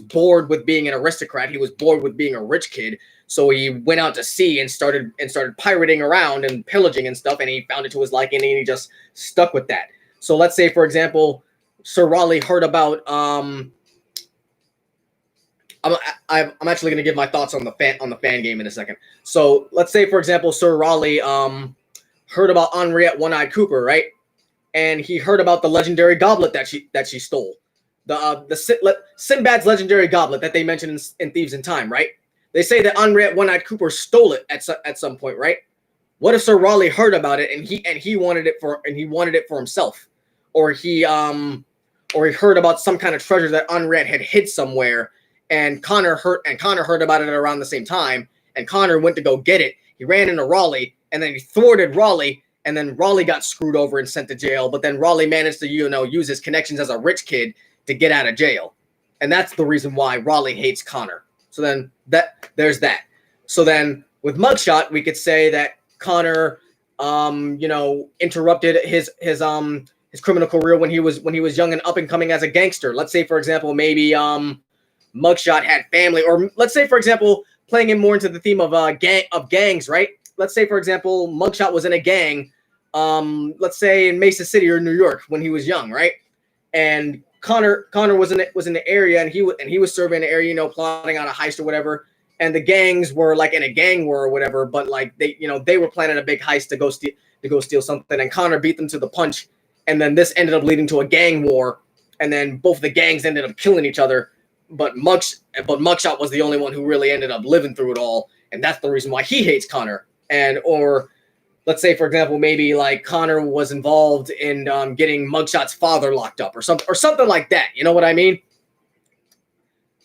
bored with being an aristocrat. He was bored with being a rich kid. So he went out to sea and started pirating around and pillaging and stuff, and he found it to his liking, and he just stuck with that. So let's say, for example, Sir Raleigh heard about I'm actually going to give my thoughts on the fan game in a second. So let's say, for example, Sir Raleigh heard about Henriette One-Eyed Cooper, right? And he heard about the legendary goblet that she stole. Sinbad's legendary goblet that they mentioned in Thieves in Time, right? They say that Henriette One-Eyed Cooper stole it at some point, right? What if Sir Raleigh heard about it and he wanted it for himself, or he heard about some kind of treasure that Henriette had hid somewhere, and Connor heard about it around the same time, and Connor went to go get it. He ran into Raleigh, and then he thwarted Raleigh, and then Raleigh got screwed over and sent to jail. But then Raleigh managed to use his connections as a rich kid to get out of jail, and that's the reason why Raleigh hates Connor. So then there's that. So then with Mugshot, we could say that Connor, interrupted his criminal career when he was young and up and coming as a gangster. Let's say, for example, maybe Mugshot had family, or let's say, for example, playing him more into the theme of gangs, right? let's say for example, Mugshot was in a gang, let's say in Mesa City or New York when he was young, right? And Connor was in the area, and he was surveying the area, you know, plotting on a heist or whatever. And the gangs were like in a gang war or whatever, but like they were planning a big heist to go steal something, and Connor beat them to the punch, and then this ended up leading to a gang war, and then both the gangs ended up killing each other, but Mugshot was the only one who really ended up living through it all, and that's the reason why he hates Connor. And or let's say, for example, maybe like Connor was involved in getting Mugshot's father locked up or something like that. You know what I mean?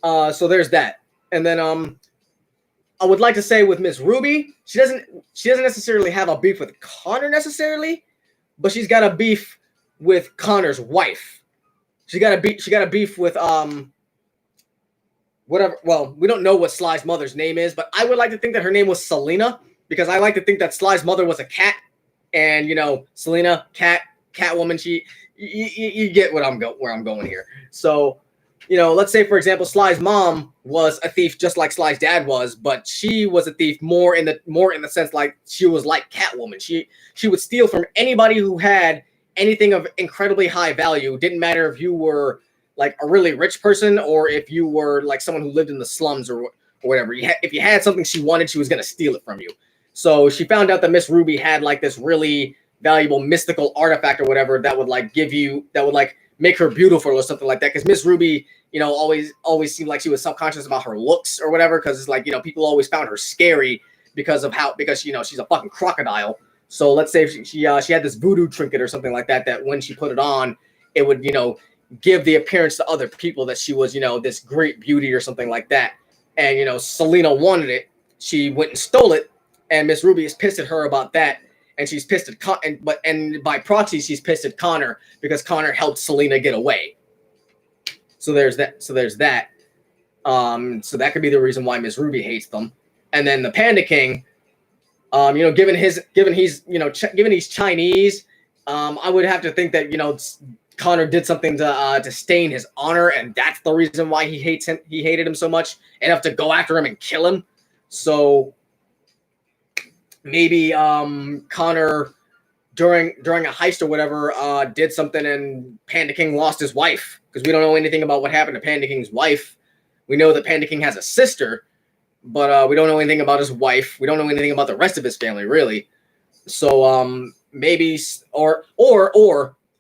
So there's that. And then I would like to say with Miss Ruby, she doesn't necessarily have a beef with Connor necessarily, but she's got a beef with Connor's wife. She got a beef with whatever. Well, we don't know what Sly's mother's name is, but I would like to think that her name was Selena, because I like to think that Sly's mother was a cat, and you know, Selena, Catwoman. You get where I'm going here. So, you know, let's say for example, Sly's mom was a thief just like Sly's dad was, but she was a thief more in the sense like she was like Catwoman. She would steal from anybody who had anything of incredibly high value. Didn't matter if you were like a really rich person or if you were like someone who lived in the slums or whatever. If you had something she wanted, she was going to steal it from you. So she found out that Miss Ruby had like this really valuable mystical artifact or whatever that would like make her beautiful or something like that. Because Miss Ruby, you know, always seemed like she was subconscious about her looks or whatever. Because it's like, you know, people always found her scary because you know, she's a fucking crocodile. So let's say she had this voodoo trinket or something like that, that when she put it on, it would, you know, give the appearance to other people that she was, you know, this great beauty or something like that. And, you know, Selena wanted it. She went and stole it. And Miss Ruby is pissed at her about that, and she's pissed at and by proxy she's pissed at Connor because Connor helped Selena get away. So there's that. So that could be the reason why Miss Ruby hates them. And then the Panda King, you know, given he's Chinese, I would have to think that, you know, Connor did something to stain his honor, and that's the reason why he hates him. He hated him so much enough to go after him and kill him. So maybe Connor during a heist or whatever did something, and Panda King lost his wife, because we don't know anything about what happened to Panda King's wife. We know that Panda King has a sister, but we don't know anything about his wife. We don't know anything about the rest of his family, really. So maybe or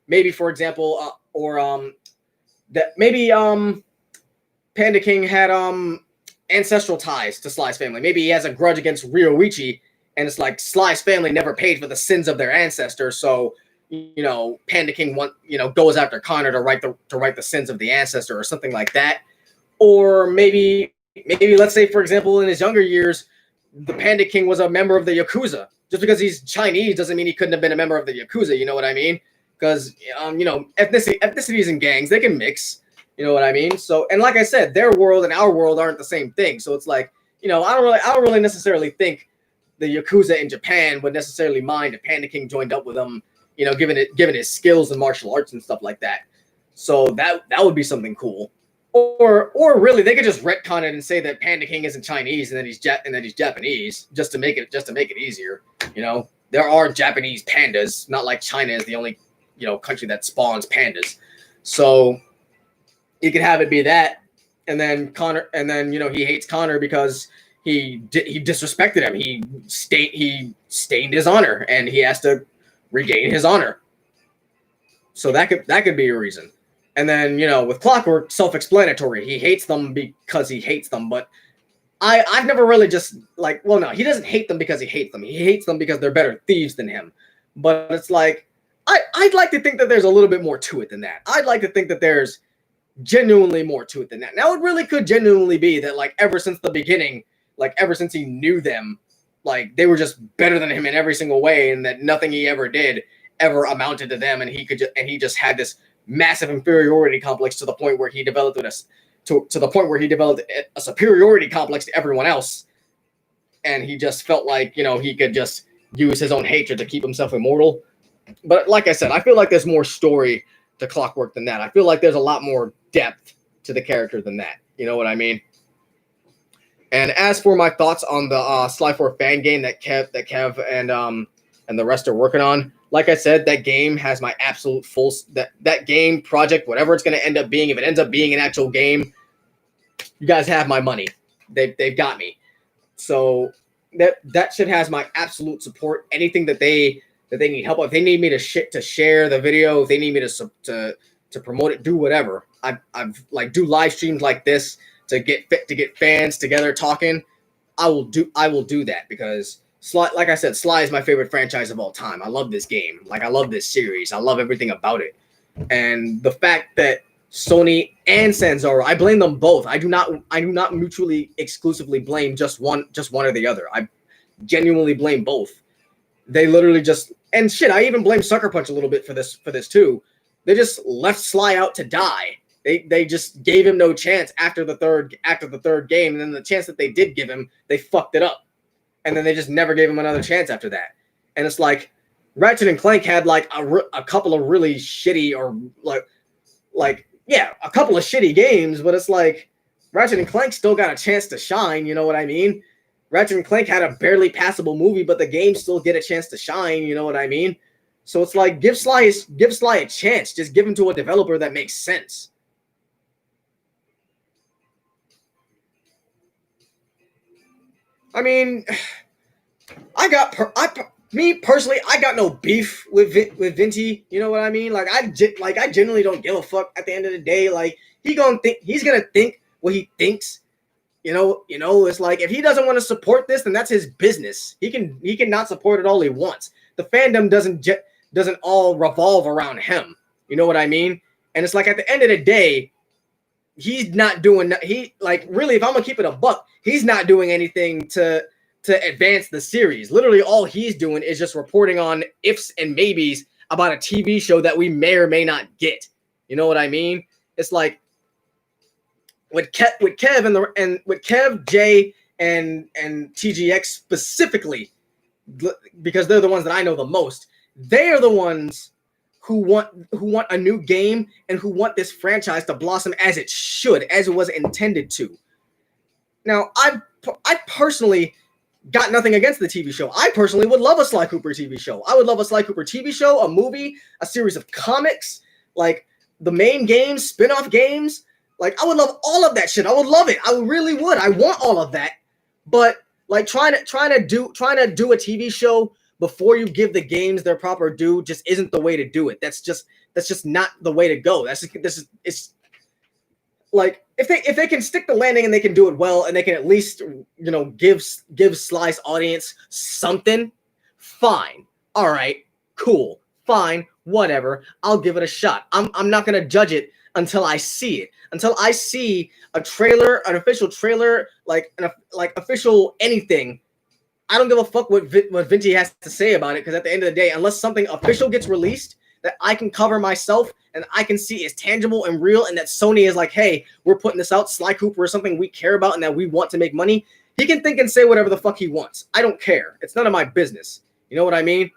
maybe, for example, that maybe Panda King had ancestral ties to Sly's family. Maybe he has a grudge against Ryoichi, and it's like Sly's family never paid for the sins of their ancestors, so, you know, Panda King goes after Connor to right the sins of the ancestor or something like that. Or maybe let's say, for example, in his younger years, the Panda King was a member of the Yakuza. Just because he's Chinese doesn't mean he couldn't have been a member of the Yakuza. You know what I mean? Because you know, ethnicities and gangs, they can mix. You know what I mean? So, and like I said, their world and our world aren't the same thing. So it's like, you know, I don't really necessarily think the Yakuza in Japan would necessarily mind if Panda King joined up with them, you know, given his skills in martial arts and stuff like that. So that would be something cool. Or really, they could just retcon it and say that Panda King isn't Chinese and that he's Japanese, just to make it easier. You know, there are Japanese pandas, not like China is the only, you know, country that spawns pandas. So you could have it be that, and then you know, he hates Connor because he disrespected him. He stained his honor, and he has to regain his honor. So that could be a reason. And then, you know, with Clockwork, self-explanatory. He hates them because he hates them. But I've never really just like, well, no, he doesn't hate them because he hates them. He hates them because they're better thieves than him. But it's like, I'd like to think that there's a little bit more to it than that. I'd like to think that there's genuinely more to it than that. Now, it really could genuinely be that, like, ever since the beginning, like, ever since he knew them, like, they were just better than him in every single way, and that nothing he ever did ever amounted to them, and he just had this massive inferiority complex to the point where he developed a superiority complex to everyone else, and he just felt like, you know, he could just use his own hatred to keep himself immortal. But like I said, I feel like there's more story to Clockwork than that. I feel like there's a lot more depth to the character than that. You know what I mean? And as for my thoughts on the Sly 4 fan game that Kev and the rest are working on, like I said, that game has my absolute full that game project, whatever it's going to end up being. If it ends up being an actual game, you guys have my money. They've got me. So that shit has my absolute support. Anything that they need help with, if they need me to share the video, if they need me to promote it, do whatever. I've like do live streams like this to get fans together talking. I will do that because Sly, like I said, Sly is my favorite franchise of all time. I love this game. Like I love this series. I love everything about it. And the fact that Sony and Sanzaro, I blame them both. I do not mutually exclusively blame just one or the other. I genuinely blame both. They literally just, and shit, I even blame Sucker Punch a little bit for this too. They just left Sly out to die. They just gave him no chance after the third game, and then the chance that they did give him, they fucked it up. And then they just never gave him another chance after that. And it's like Ratchet and Clank had like a couple of really shitty or a couple of shitty games, but it's like Ratchet and Clank still got a chance to shine, you know what I mean? Ratchet and Clank had a barely passable movie, but the games still get a chance to shine, you know what I mean? So it's like give Sly a chance. Just give him to a developer that makes sense. I mean, me personally, I got no beef with Vinty. You know what I mean? Like I genuinely don't give a fuck. At the end of the day, like he's gonna think what he thinks. You know. It's like if he doesn't want to support this, then that's his business. He can not support it all he wants. The fandom doesn't all revolve around him. You know what I mean? And it's like at the end of the day, he's not doing. Really, if I'm gonna keep it a buck, he's not doing anything to advance the series. Literally, all he's doing is just reporting on ifs and maybes about a TV show that we may or may not get. You know what I mean? It's like with Kev and with Kev, Jay, and TGX specifically, because they're the ones that I know the most. They are the ones who want a new game and who want this franchise to blossom as it should, as it was intended to. Now, I personally got nothing against the TV show. I personally would love a Sly Cooper TV show. I would love a Sly Cooper TV show, a movie, a series of comics, like the main games, spin-off games. Like I would love all of that shit. I would love it. I really would. I want all of that. But like trying to do a TV show before you give the games their proper due just isn't the way to do it. That's just not the way to go. It's like if they can stick the landing and they can do it well and they can at least give Sly's audience something, fine. All right, cool, fine, whatever. I'll give it a shot. I'm not gonna judge it until I see it. Until I see a trailer, an official trailer, like official anything. I don't give a fuck what Vinty has to say about it, because at the end of the day, unless something official gets released that I can cover myself and I can see is tangible and real, and that Sony is like, hey, we're putting this out, Sly Cooper is something we care about and that we want to make money, he can think and say whatever the fuck he wants. I don't care. It's none of my business. You know what I mean?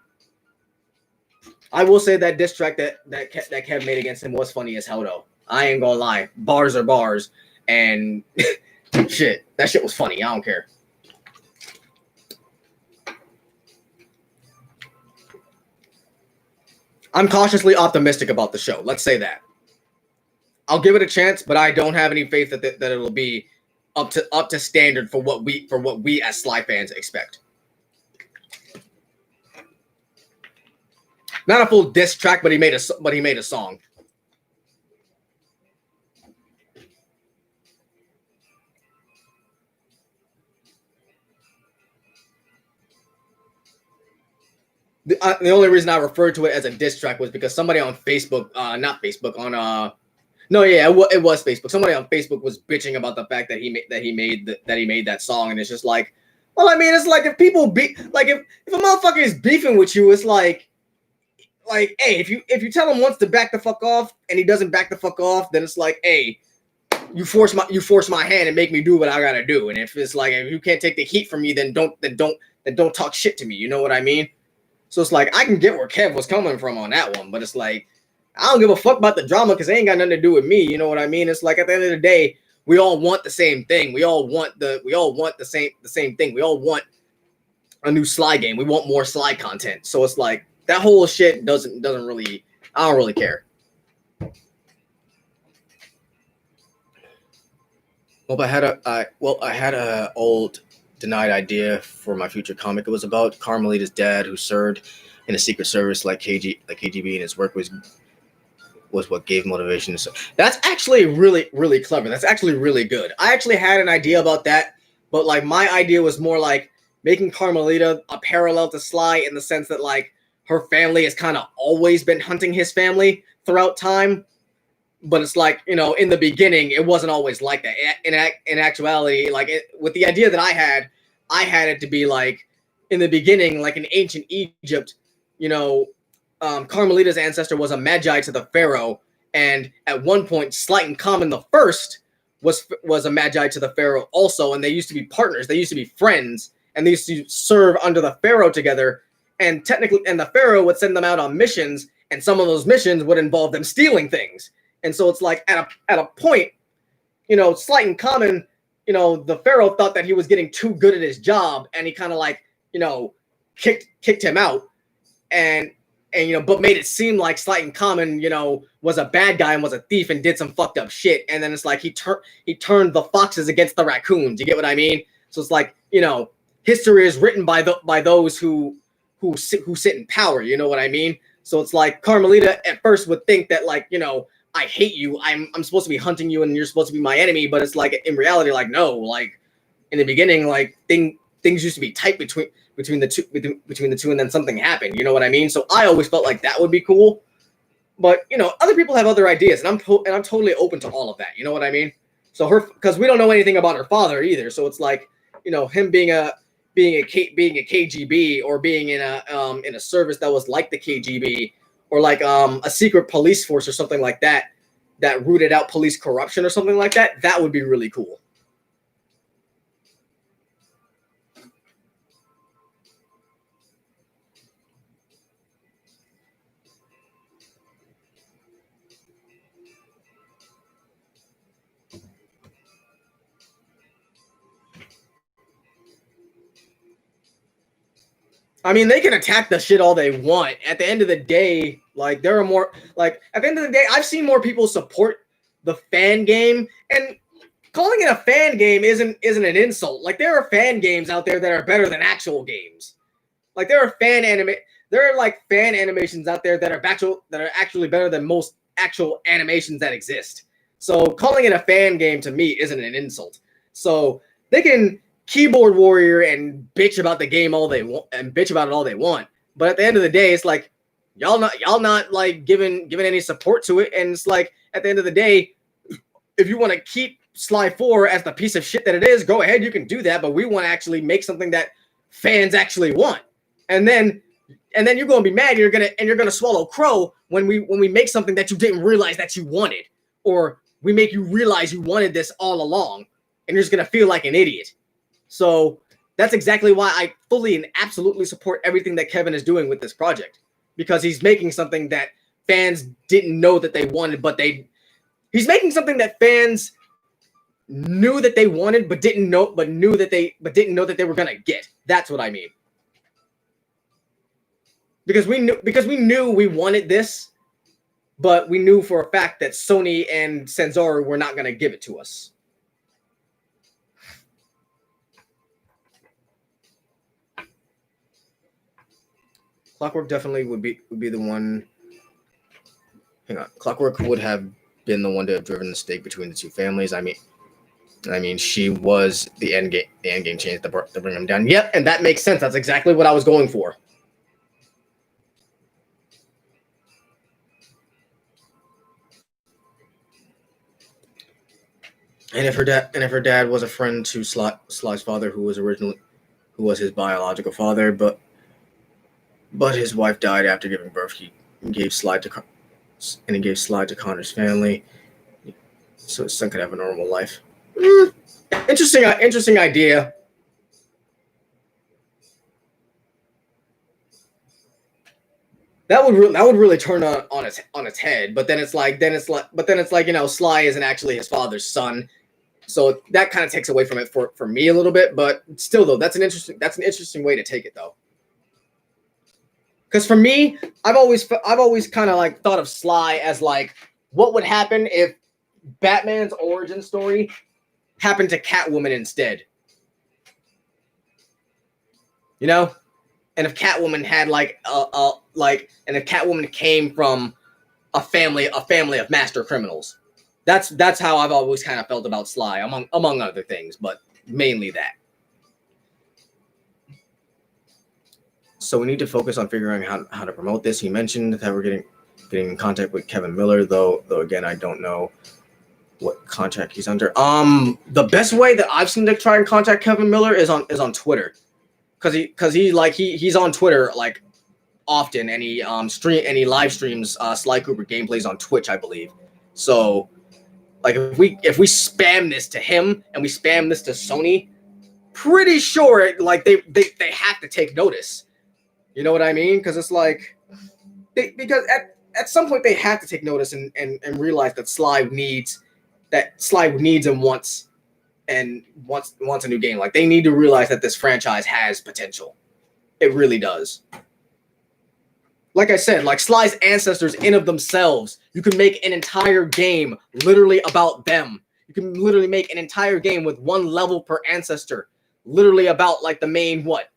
I will say that diss track that Kev made against him was funny as hell, though. I ain't gonna lie. Bars are bars. And shit, that shit was funny. I don't care. I'm cautiously optimistic about the show. Let's say that. I'll give it a chance, but I don't have any faith that it'll be up to standard for what we as Sly fans expect. Not a full diss track, but he made a song. The only reason I referred to it as a diss track was because somebody on Facebook, not Facebook, on it was Facebook. Somebody on Facebook was bitching about the fact that he made that song, and it's just like, well, I mean, it's like if people if a motherfucker is beefing with you, it's like, hey, if you tell him once to back the fuck off and he doesn't back the fuck off, then it's like, hey, you force my hand and make me do what I gotta do. And if it's like, if you can't take the heat from me, then don't talk shit to me. You know what I mean? So it's like, I can get where Kev was coming from on that one, but it's like, I don't give a fuck about the drama because it ain't got nothing to do with me. You know what I mean? It's like, at the end of the day, we all want the same thing. We all want the same thing. We all want a new Sly game. We want more Sly content. So it's like that whole shit doesn't really, I don't really care. Well, I had a old denied idea for my future comic. It was about Carmelita's dad, who served in a secret service like KGB, and his work was what gave motivation. So that's actually really, really clever. That's actually really good. I actually had an idea about that, but like my idea was more like making Carmelita a parallel to Sly in the sense that like her family has kind of always been hunting his family throughout time. But it's like, you know, in the beginning, it wasn't always like that. In actuality, like with the idea that I had it to be like in the beginning, like in ancient Egypt, you know, Carmelita's ancestor was a magi to the pharaoh, and at one point, Slight and Common the First was a magi to the pharaoh also, and they used to be partners. They used to be friends, and they used to serve under the pharaoh together. And technically, and the pharaoh would send them out on missions, and some of those missions would involve them stealing things. And so it's like at a point, you know, Slight and Common, you know, the pharaoh thought that he was getting too good at his job, and he kind of like, you know, kicked him out, and you know, but made it seem like Slight and Common, you know, was a bad guy and was a thief and did some fucked up shit. And then it's like he turned the foxes against the raccoons. You get what I mean? So it's like, you know, history is written by those who sit in power. You know what I mean? So it's like Carmelita at first would think that, like, you know, I hate you. I'm supposed to be hunting you, and you're supposed to be my enemy. But it's like in reality, like, no, like in the beginning, like things used to be tight between the two, and then something happened. You know what I mean? So I always felt like that would be cool. But you know, other people have other ideas, and I'm totally open to all of that. You know what I mean? So because we don't know anything about her father either. So it's like, you know, him being a KGB, or being in a service that was like the KGB, or like a secret police force or something like that rooted out police corruption or something like that. That would be really cool. I mean, they can attack the shit all they want. At the end of the day, like, there are more, like, at the end of the day, I've seen more people support the fan game, and calling it a fan game isn't an insult. Like, there are fan games out there that are better than actual games. Like, there are fan animations out there that are actually better than most actual animations that exist. So calling it a fan game to me isn't an insult. So they can keyboard warrior and bitch about the game all they want, and bitch about it all they want. But at the end of the day, it's like y'all not like giving any support to it. And it's like, at the end of the day, if you want to keep Sly 4 as the piece of shit that it is, go ahead, you can do that. But we want to actually make something that fans actually want. And then you're gonna be mad, and you're gonna swallow crow when we make something that you didn't realize that you wanted, or we make you realize you wanted this all along, and you're just gonna feel like an idiot. So that's exactly why I fully and absolutely support everything that Kevin is doing with this project, because he's making something that fans didn't know that they wanted, he's making something that fans knew that they wanted, but didn't know that they were gonna get. That's what I mean. Because we knew we wanted this, but we knew for a fact that Sony and Sanzaru were not gonna give it to us. Clockwork definitely would be the one. Hang on, Clockwork would have been the one to have driven the stake between the two families. I mean, she was the end game change to bring them down. Yep, and that makes sense. That's exactly what I was going for. And if her dad was a friend to Sly's father, who was his biological father, but his wife died after giving birth. He gave Sly to Connor's family, so his son could have a normal life. Interesting idea. That would really turn on its head. But then it's like, you know, Sly isn't actually his father's son. So that kind of takes away from it for me a little bit, but still though, that's an interesting way to take it though. Because for me, I've always kind of like thought of Sly as like what would happen if Batman's origin story happened to Catwoman instead. You know? And if Catwoman had and if Catwoman came from a family of master criminals. That's how I've always kind of felt about Sly, among other things, but mainly that. So we need to focus on figuring out how to promote this. He mentioned that we're getting in contact with Kevin Miller, though again, I don't know what contract he's under. The best way that I've seen to try and contact Kevin Miller is on Twitter, because he's on Twitter like often, and he live streams Sly Cooper gameplays on Twitch, I believe. So like if we spam this to him and we spam this to Sony, pretty sure like they have to take notice. You know what I mean? Because it's like because at some point they have to take notice and realize that Sly needs and wants a new game. Like they need to realize that this franchise has potential. It really does. Like I said, like Sly's ancestors in of themselves, you can make an entire game literally about them. You can literally make an entire game with one level per ancestor, literally about like the main what?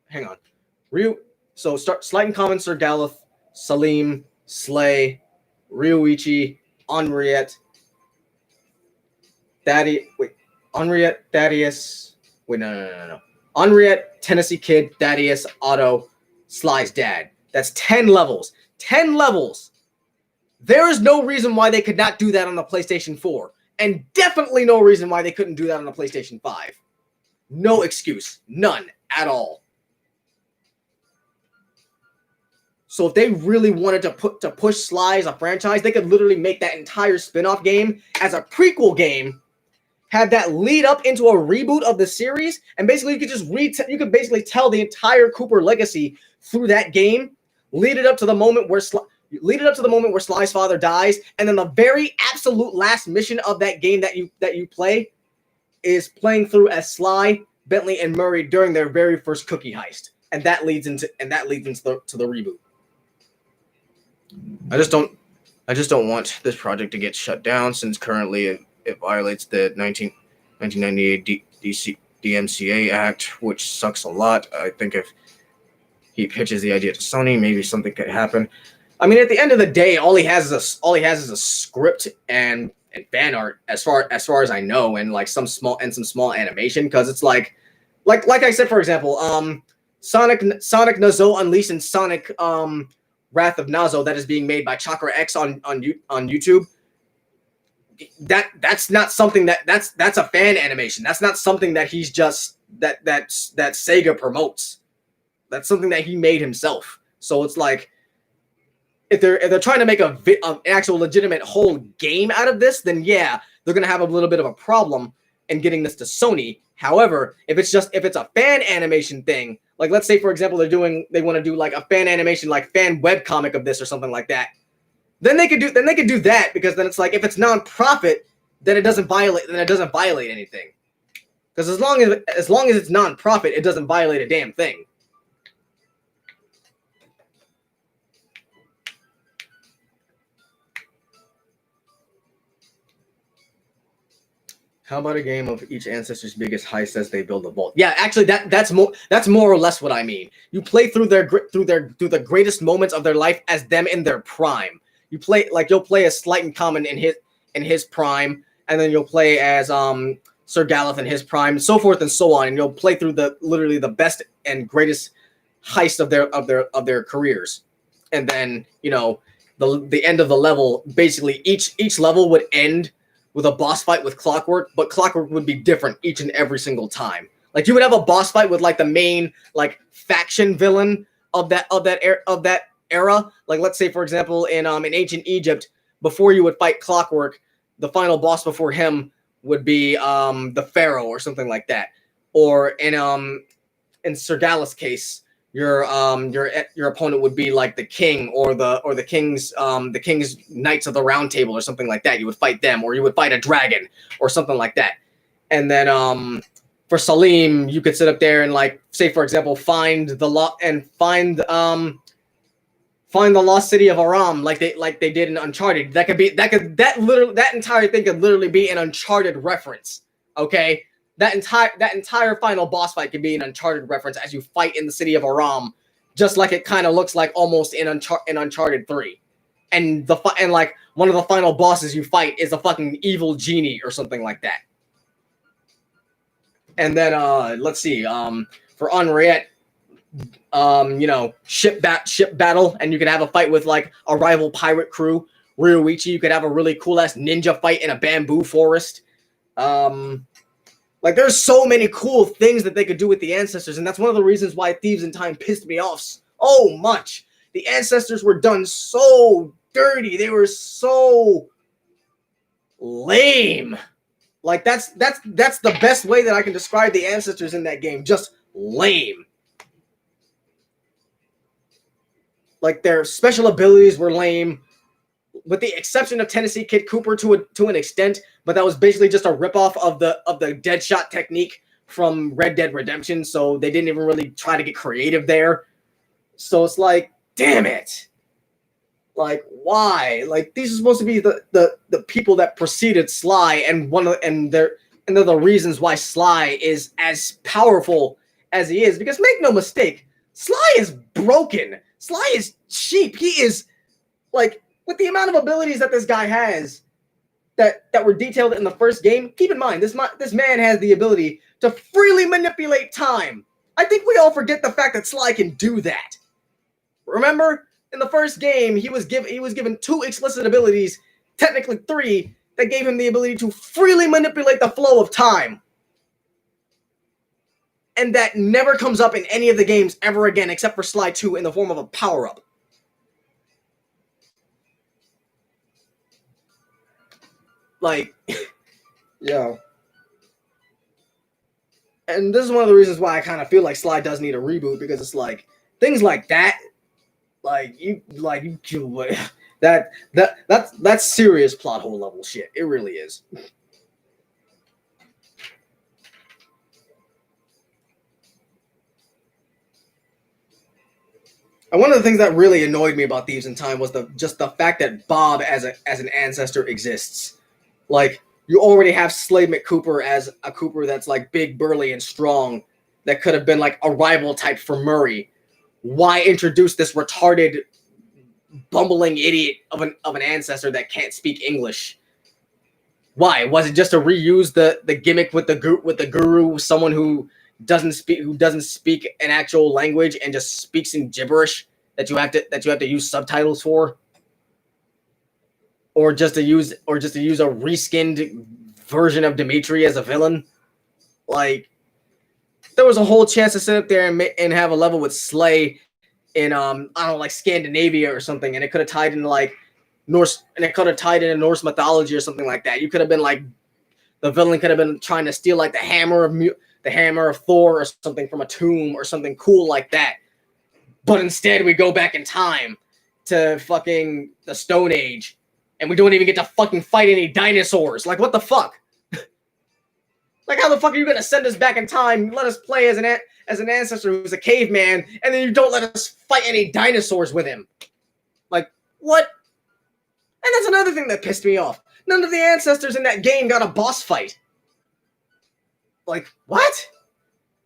Hang on. So start Slight and Common, Sir Galeth, Salim, Slay, Ryuichi, Henriette, Thaddeus. Wait, no. Henriette, Tennessee Kid, Thaddeus, Otto, Sly's dad. That's 10 levels. 10 levels. There is no reason why they could not do that on the PlayStation 4. And definitely no reason why they couldn't do that on the PlayStation 5. No excuse. None at all. So if they really wanted to push Sly as a franchise, they could literally make that entire spin-off game as a prequel game, have that lead up into a reboot of the series, and basically you could basically tell the entire Cooper legacy through that game, lead it up to the moment where Sly's father dies, and then the very absolute last mission of that game that you play is playing through as Sly, Bentley, and Murray during their very first cookie heist, and that leads into the reboot. I just don't want this project to get shut down, since currently it violates the 1998 DMCA Act, which sucks a lot. I think if he pitches the idea to Sony, maybe something could happen. I mean, at the end of the day, all he has is a script and fan art, as far as I know, and like some small animation. Because it's like I said, for example, Sonic Nazo Unleashed and Sonic Wrath of Nazo that is being made by Chakra X on YouTube. That's not something that's a fan animation. That's not something that he's just that Sega promotes. That's something that he made himself. So it's like if they're trying to make an actual legitimate whole game out of this, then yeah, they're gonna have a little bit of a problem in getting this to Sony. However, if it's a fan animation thing, like let's say for example they want to do like a fan animation, like fan webcomic of this or something like that, then they could do that, because then it's like if it's non-profit, then it doesn't violate anything. Because as long as it's non-profit, it doesn't violate a damn thing. How about a game of each ancestor's biggest heist as they build a vault? Yeah, actually, that's more or less what I mean. You play through the greatest moments of their life as them in their prime. You'll play as Slight and Common in his prime, and then you'll play as Sir Galeth in his prime, so forth and so on, and you'll play through literally the best and greatest heist of their careers, and then the end of the level. Basically, each level would end with a boss fight with Clockwork, but Clockwork would be different each and every single time. Like you would have a boss fight with like the main like faction villain of that era. Like let's say for example in ancient Egypt, before you would fight Clockwork, the final boss before him would be the Pharaoh or something like that. Or in Sir Galeth's case, your opponent would be like the king or the king's knights of the round table or something like that. You would fight them, or you would fight a dragon or something like that. And then for Salim, you could sit up there and, like, say for example, find the lost city of Aram, like they did in Uncharted. That entire thing could literally be an Uncharted reference. Okay, that entire final boss fight could be an Uncharted reference as you fight in the city of Aram, just like it kind of looks like almost in Uncharted 3. And like one of the final bosses you fight is a fucking evil genie or something like that. And then let's see, for Henriette, ship battle, and you could have a fight with like a rival pirate crew. Ryoichi, you could have a really cool ass ninja fight in a bamboo forest. Like, there's so many cool things that they could do with the ancestors, and that's one of the reasons why Thieves in Time pissed me off so much. The ancestors were done so dirty. They were so lame. Like, that's the best way that I can describe the ancestors in that game. Just lame. Like, their special abilities were lame, with the exception of Tennessee Kid Cooper to an extent, but that was basically just a ripoff of the Deadshot technique from Red Dead Redemption, so they didn't even really try to get creative there. So it's like, damn it. Like, why? Like, these are supposed to be the people that preceded Sly, and they're the reasons why Sly is as powerful as he is. Because make no mistake, Sly is broken. Sly is cheap. He is, like, with the amount of abilities that this guy has that were detailed in the first game. Keep in mind, this man has the ability to freely manipulate time. I think we all forget the fact that Sly can do that. Remember, in the first game, he was given 2 explicit abilities, technically 3, that gave him the ability to freely manipulate the flow of time. And that never comes up in any of the games ever again, except for Sly 2 in the form of a power-up. Like, yo. And this is one of the reasons why I kind of feel like Sly does need a reboot, because it's like, things like that, that's serious plot hole level shit. It really is. And one of the things that really annoyed me about Thieves in Time was just the fact that Bob as an ancestor exists. Like, you already have Slade McCooper as a Cooper that's like big, burly, and strong, that could have been like a rival type for Murray. Why introduce this retarded, bumbling idiot of an ancestor that can't speak English? Why? Was it just to reuse the gimmick with the guru, someone who doesn't speak an actual language and just speaks in gibberish that you have to use subtitles for? Or just to use a reskinned version of Dimitri as a villain? Like, there was a whole chance to sit up there and have a level with Slay in I don't know, like Scandinavia or something, and it could have tied into like Norse, and it could have tied into Norse mythology or something like that. You could have been like, the villain could have been trying to steal like the hammer of Thor or something from a tomb or something cool like that. But instead, we go back in time to fucking the Stone Age, and we don't even get to fucking fight any dinosaurs. Like, what the fuck? Like, how the fuck are you gonna send us back in time, let us play as an ancestor who's a caveman, and then you don't let us fight any dinosaurs with him? Like, what? And that's another thing that pissed me off. None of the ancestors in that game got a boss fight. Like, what?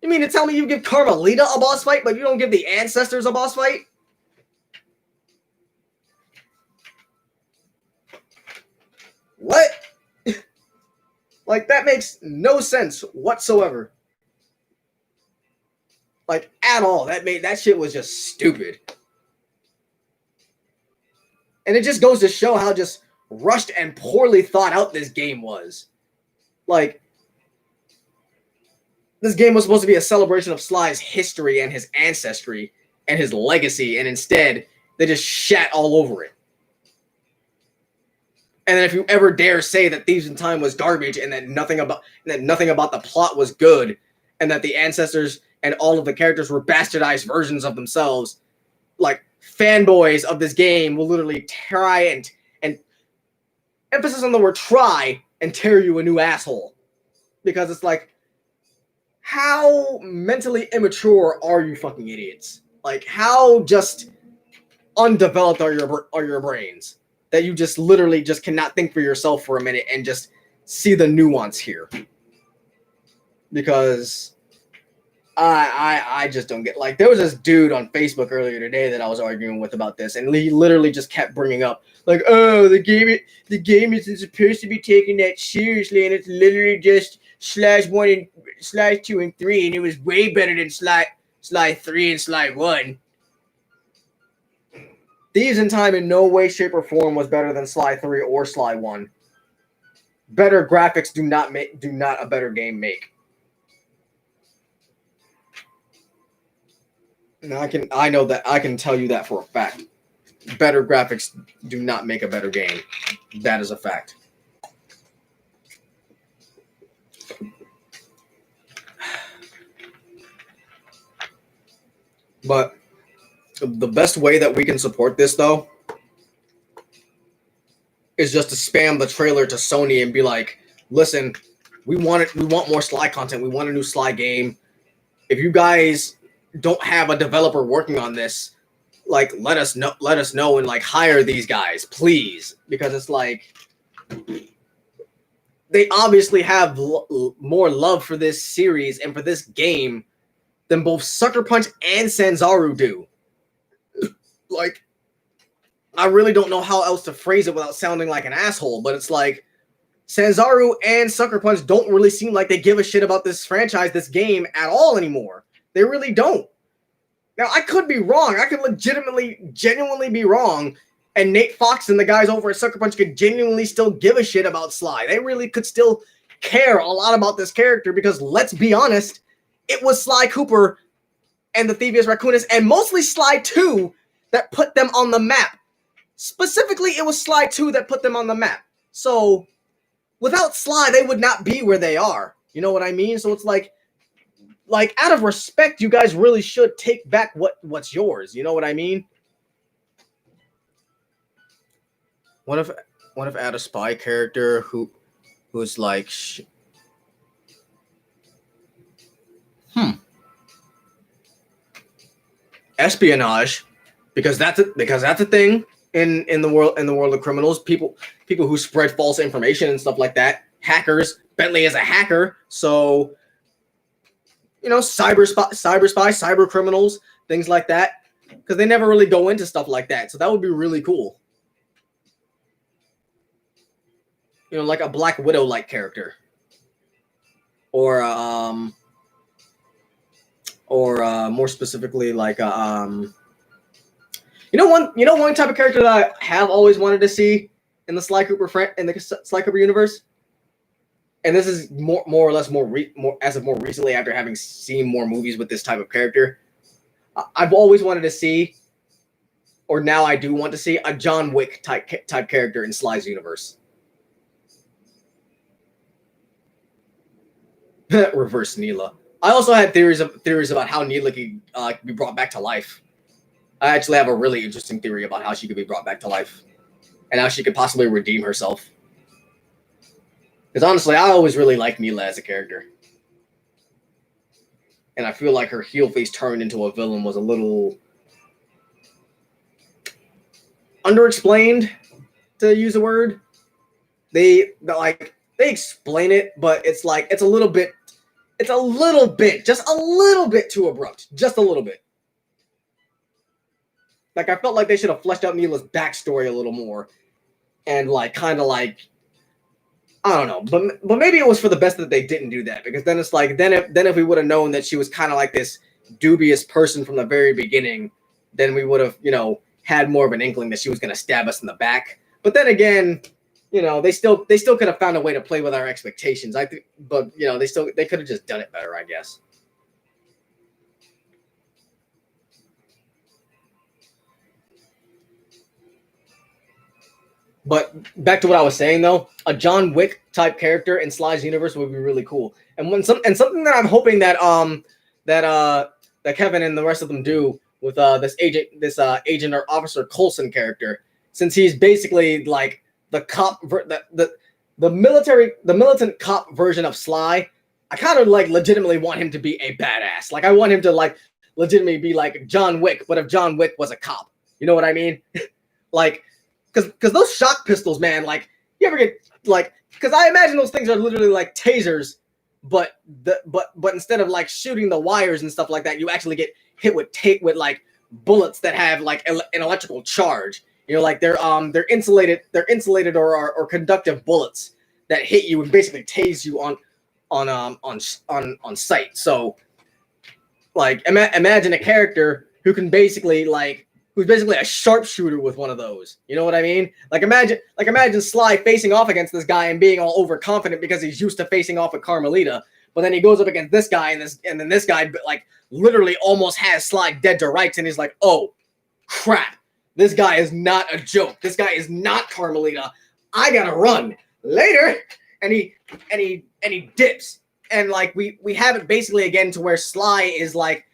You mean to tell me you give Carmelita a boss fight, but you don't give the ancestors a boss fight? What? Like, that makes no sense whatsoever. Like, at all. That shit was just stupid. And it just goes to show how just rushed and poorly thought out this game was. Like, this game was supposed to be a celebration of Sly's history and his ancestry and his legacy, and instead, they just shat all over it. And then if you ever dare say that Thieves in Time was garbage and that nothing about the plot was good, and that the ancestors and all of the characters were bastardized versions of themselves, like fanboys of this game will literally try and emphasis on the word try and tear you a new asshole. Because it's like, how mentally immature are you fucking idiots? Like, how just undeveloped are your brains that you just literally just cannot think for yourself for a minute and just see the nuance here? Because I just don't get, like, there was this dude on Facebook earlier today that I was arguing with about this, and he literally just kept bringing up, like, oh, the game isn't supposed to be taken that seriously, and it's literally just Sly 1 and Sly 2 and 3, and it was way better than Sly 3 and Sly 1. Thieves in Time in no way, shape, or form was better than Sly 3 or Sly 1. Better graphics do not a better game make. And I know that, I can tell you that for a fact. Better graphics do not make a better game. That is a fact. But the best way that we can support this, though, is just to spam the trailer to Sony and be like, listen, we want more Sly content. We want a new Sly game. If you guys don't have a developer working on this, like, let us know and, like, hire these guys, please. Because it's like, they obviously have more love for this series and for this game than both Sucker Punch and Sanzaru do. Like, I really don't know how else to phrase it without sounding like an asshole, but it's like, Sanzaru and Sucker Punch don't really seem like they give a shit about this franchise, this game at all anymore. They really don't. Now, I could be wrong. I could genuinely be wrong, and Nate Fox and the guys over at Sucker Punch could genuinely still give a shit about Sly. They really could still care a lot about this character because, let's be honest, it was Sly Cooper and the Thievius Raccoonus, and mostly Sly 2 that put them on the map. Specifically, it was Sly 2 that put them on the map. So, without Sly, they would not be where they are. You know what I mean? So it's like, out of respect, you guys really should take back what's yours. You know what I mean? What if add a spy character who's like, espionage, because that's a thing in the world of criminals. People who spread false information and stuff like that. Hackers. Bentley is a hacker, so, you know, cyber spy, cyber criminals, things like that, because they never really go into stuff like that. So that would be really cool. You know, like a Black Widow-like character, or more specifically, like you know one type of character that I have always wanted to see in the Sly Cooper Sly Cooper universe. And this is more or less more recently, after having seen more movies with this type of character. I've always wanted to see, or now I do want to see, a John Wick type character in Sly's universe. Reverse Neela. I also had theories about how Neela could be brought back to life. I actually have a really interesting theory about how she could be brought back to life, and how she could possibly redeem herself. Because honestly, I always really liked Neela as a character. And I feel like her heel face turned into a villain was a little underexplained, to use a word. They explain it, but it's like, just a little bit too abrupt. Just a little bit. Like, I felt like they should have fleshed out Neela's backstory a little more. And, like, kind of like, I don't know, but maybe it was for the best that they didn't do that, because then it's like, then if we would have known that she was kind of like this dubious person from the very beginning, then we would have, you know, had more of an inkling that she was going to stab us in the back. But then again, you know, they still could have found a way to play with our expectations. I think, but you know, they could have just done it better, I guess. But back to what I was saying, though, a John Wick type character in Sly's universe would be really cool. And something that I'm hoping that that Kevin and the rest of them do with this agent or officer Coulson character, since he's basically like the cop, the militant cop version of Sly. I kind of like legitimately want him to be a badass. Like I want him to like legitimately be like John Wick, but if John Wick was a cop, you know what I mean? Like, because those shock pistols, man, like you ever get like, because I imagine those things are literally like tasers, but instead of like shooting the wires and stuff like that, you actually get hit with like bullets that have like an electrical charge. You know, like they're insulated or conductive bullets that hit you and basically tase you on sight. So like imagine a character who's basically a sharpshooter with one of those. You know what I mean? Like imagine Sly facing off against this guy and being all overconfident because he's used to facing off with Carmelita, but then he goes up against this guy and then this guy like literally almost has Sly dead to rights, and he's like, oh crap, this guy is not a joke. This guy is not Carmelita. I gotta run later, and he dips, and like we have it basically again to where Sly is like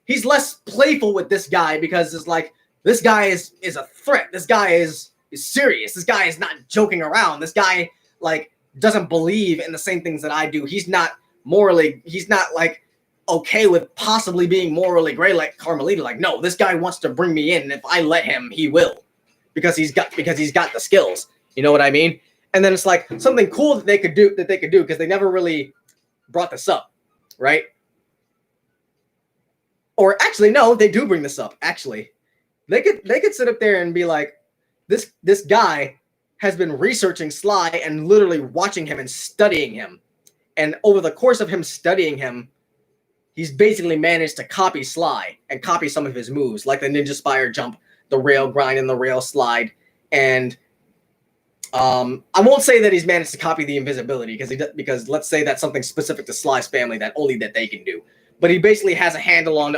he's less playful with this guy because it's like this guy is a threat. This guy is serious. This guy is not joking around. This guy like doesn't believe in the same things that I do. He's not like okay with possibly being morally gray like Carmelita. Like, no, this guy wants to bring me in, and if I let him, he will, because he's got the skills. You know what I mean? And then it's like something cool that they could do because they never really brought this up, right? Or actually, no, they do bring this up. Actually, they could sit up there and be like, this guy has been researching Sly and literally watching him and studying him, and over the course of him studying him, he's basically managed to copy Sly and copy some of his moves, like the Ninja Spire jump, the rail grind, and the rail slide. And I won't say that he's managed to copy the invisibility because let's say that's something specific to Sly's family that only that they can do. But he basically has a handle on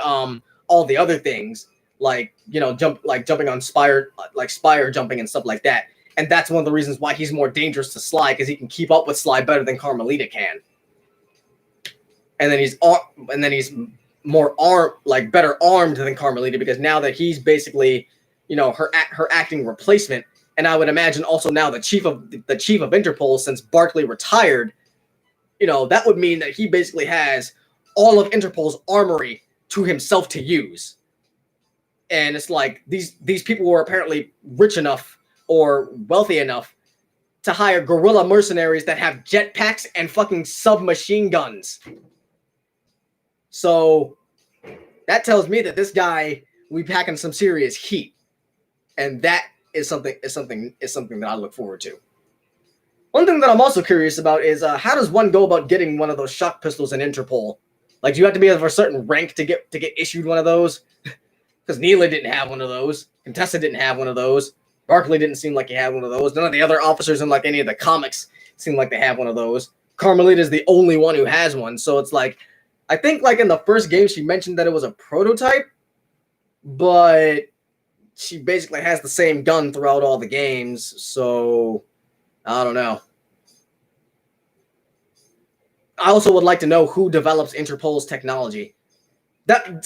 all the other things, like, you know, jumping on spire jumping and stuff like that. And that's one of the reasons why he's more dangerous to Sly, because he can keep up with Sly better than Carmelita can. And then he's more better armed than Carmelita, because now that he's basically, you know, her acting replacement, and I would imagine also now the chief of Interpol, since Barkley retired, you know, that would mean that he basically has all of Interpol's armory to himself to use. And it's like these people were apparently rich enough or wealthy enough to hire guerrilla mercenaries that have jetpacks and fucking submachine guns. So that tells me that this guy will be packing some serious heat, and that is something that I look forward to. One thing that I'm also curious about is how does one go about getting one of those shock pistols in Interpol? Like, do you have to be of a certain rank to get issued one of those? Because Neela didn't have one of those. Contessa didn't have one of those. Barkley didn't seem like he had one of those. None of the other officers in like any of the comics seem like they have one of those. Carmelita is the only one who has one. So it's like, I think like in the first game she mentioned that it was a prototype, but she basically has the same gun throughout all the games. So I don't know. I also would like to know who develops Interpol's technology. I'm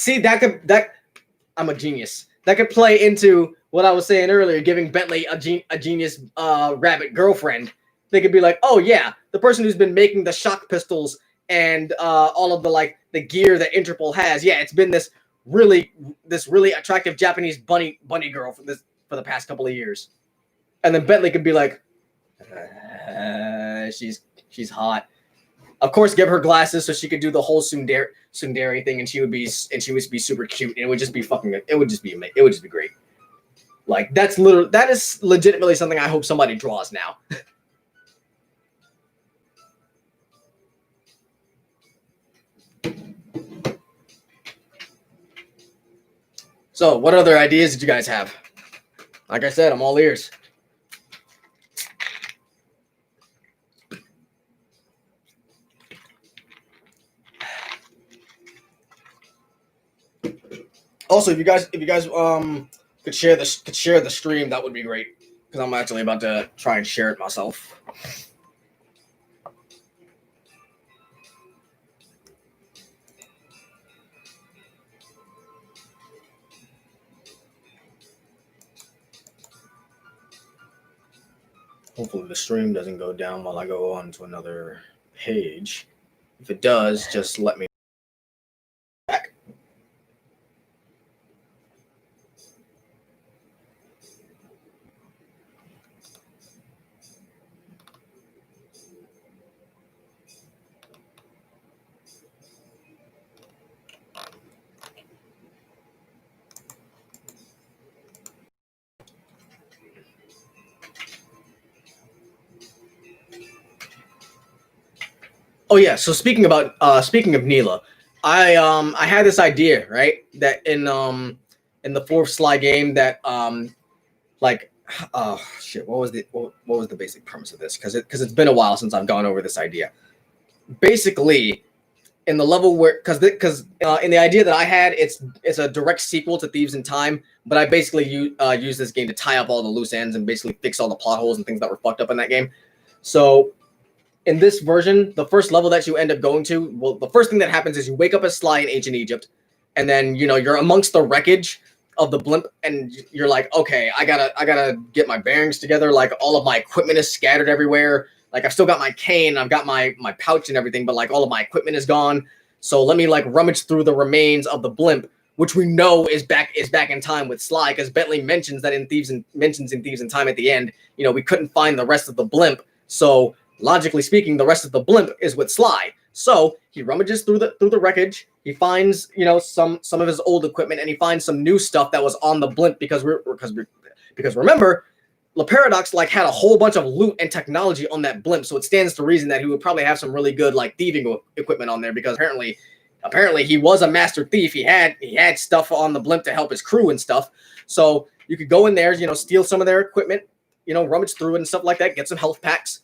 a genius. That could play into what I was saying earlier, giving Bentley a genius rabbit girlfriend. They could be like, oh yeah, the person who's been making the shock pistols and all of the gear that Interpol has. Yeah, it's been this really attractive Japanese bunny girl for the past couple of years. And then Bentley could be like, she's hot. Of course, give her glasses so she could do the whole tsundere thing, and she would be super cute, and it would just be great. Like that is legitimately something I hope somebody draws now. So, what other ideas did you guys have? Like I said, I'm all ears. Also, if you guys could share the stream, that would be great, because I'm actually about to try and share it myself. Hopefully the stream doesn't go down while I go on to another page. If it does, just let me back. Oh yeah, so speaking of Neela, I had this idea, right? That in the fourth Sly game that like oh shit, what was the basic premise of this? Because it's been a while since I've gone over this idea. Basically, in the level where because in the idea that I had, it's a direct sequel to Thieves in Time, but I basically use this game to tie up all the loose ends and basically fix all the plot holes and things that were fucked up in that game. So in this version, the first level that you end up going to, well, the first thing that happens is you wake up as Sly in ancient Egypt, and then you're amongst the wreckage of the blimp, and you're like, okay, I gotta get my bearings together. Like all of my equipment is scattered everywhere. Like I've still got my cane, I've got my pouch and everything, but like all of my equipment is gone. So let me like rummage through the remains of the blimp, which we know is back in time with Sly, because Bentley mentions that in Thieves in Time at the end, we couldn't find the rest of the blimp. So logically speaking, the rest of the blimp is with Sly. So he rummages through the wreckage. He finds some of his old equipment, and he finds some new stuff that was on the blimp because remember, La Paradox like had a whole bunch of loot and technology on that blimp, so it stands to reason that he would probably have some really good like thieving equipment on there, because apparently he was a master thief. He had stuff on the blimp to help his crew and stuff. So you could go in there, steal some of their equipment, rummage through it and stuff like that, get some health packs.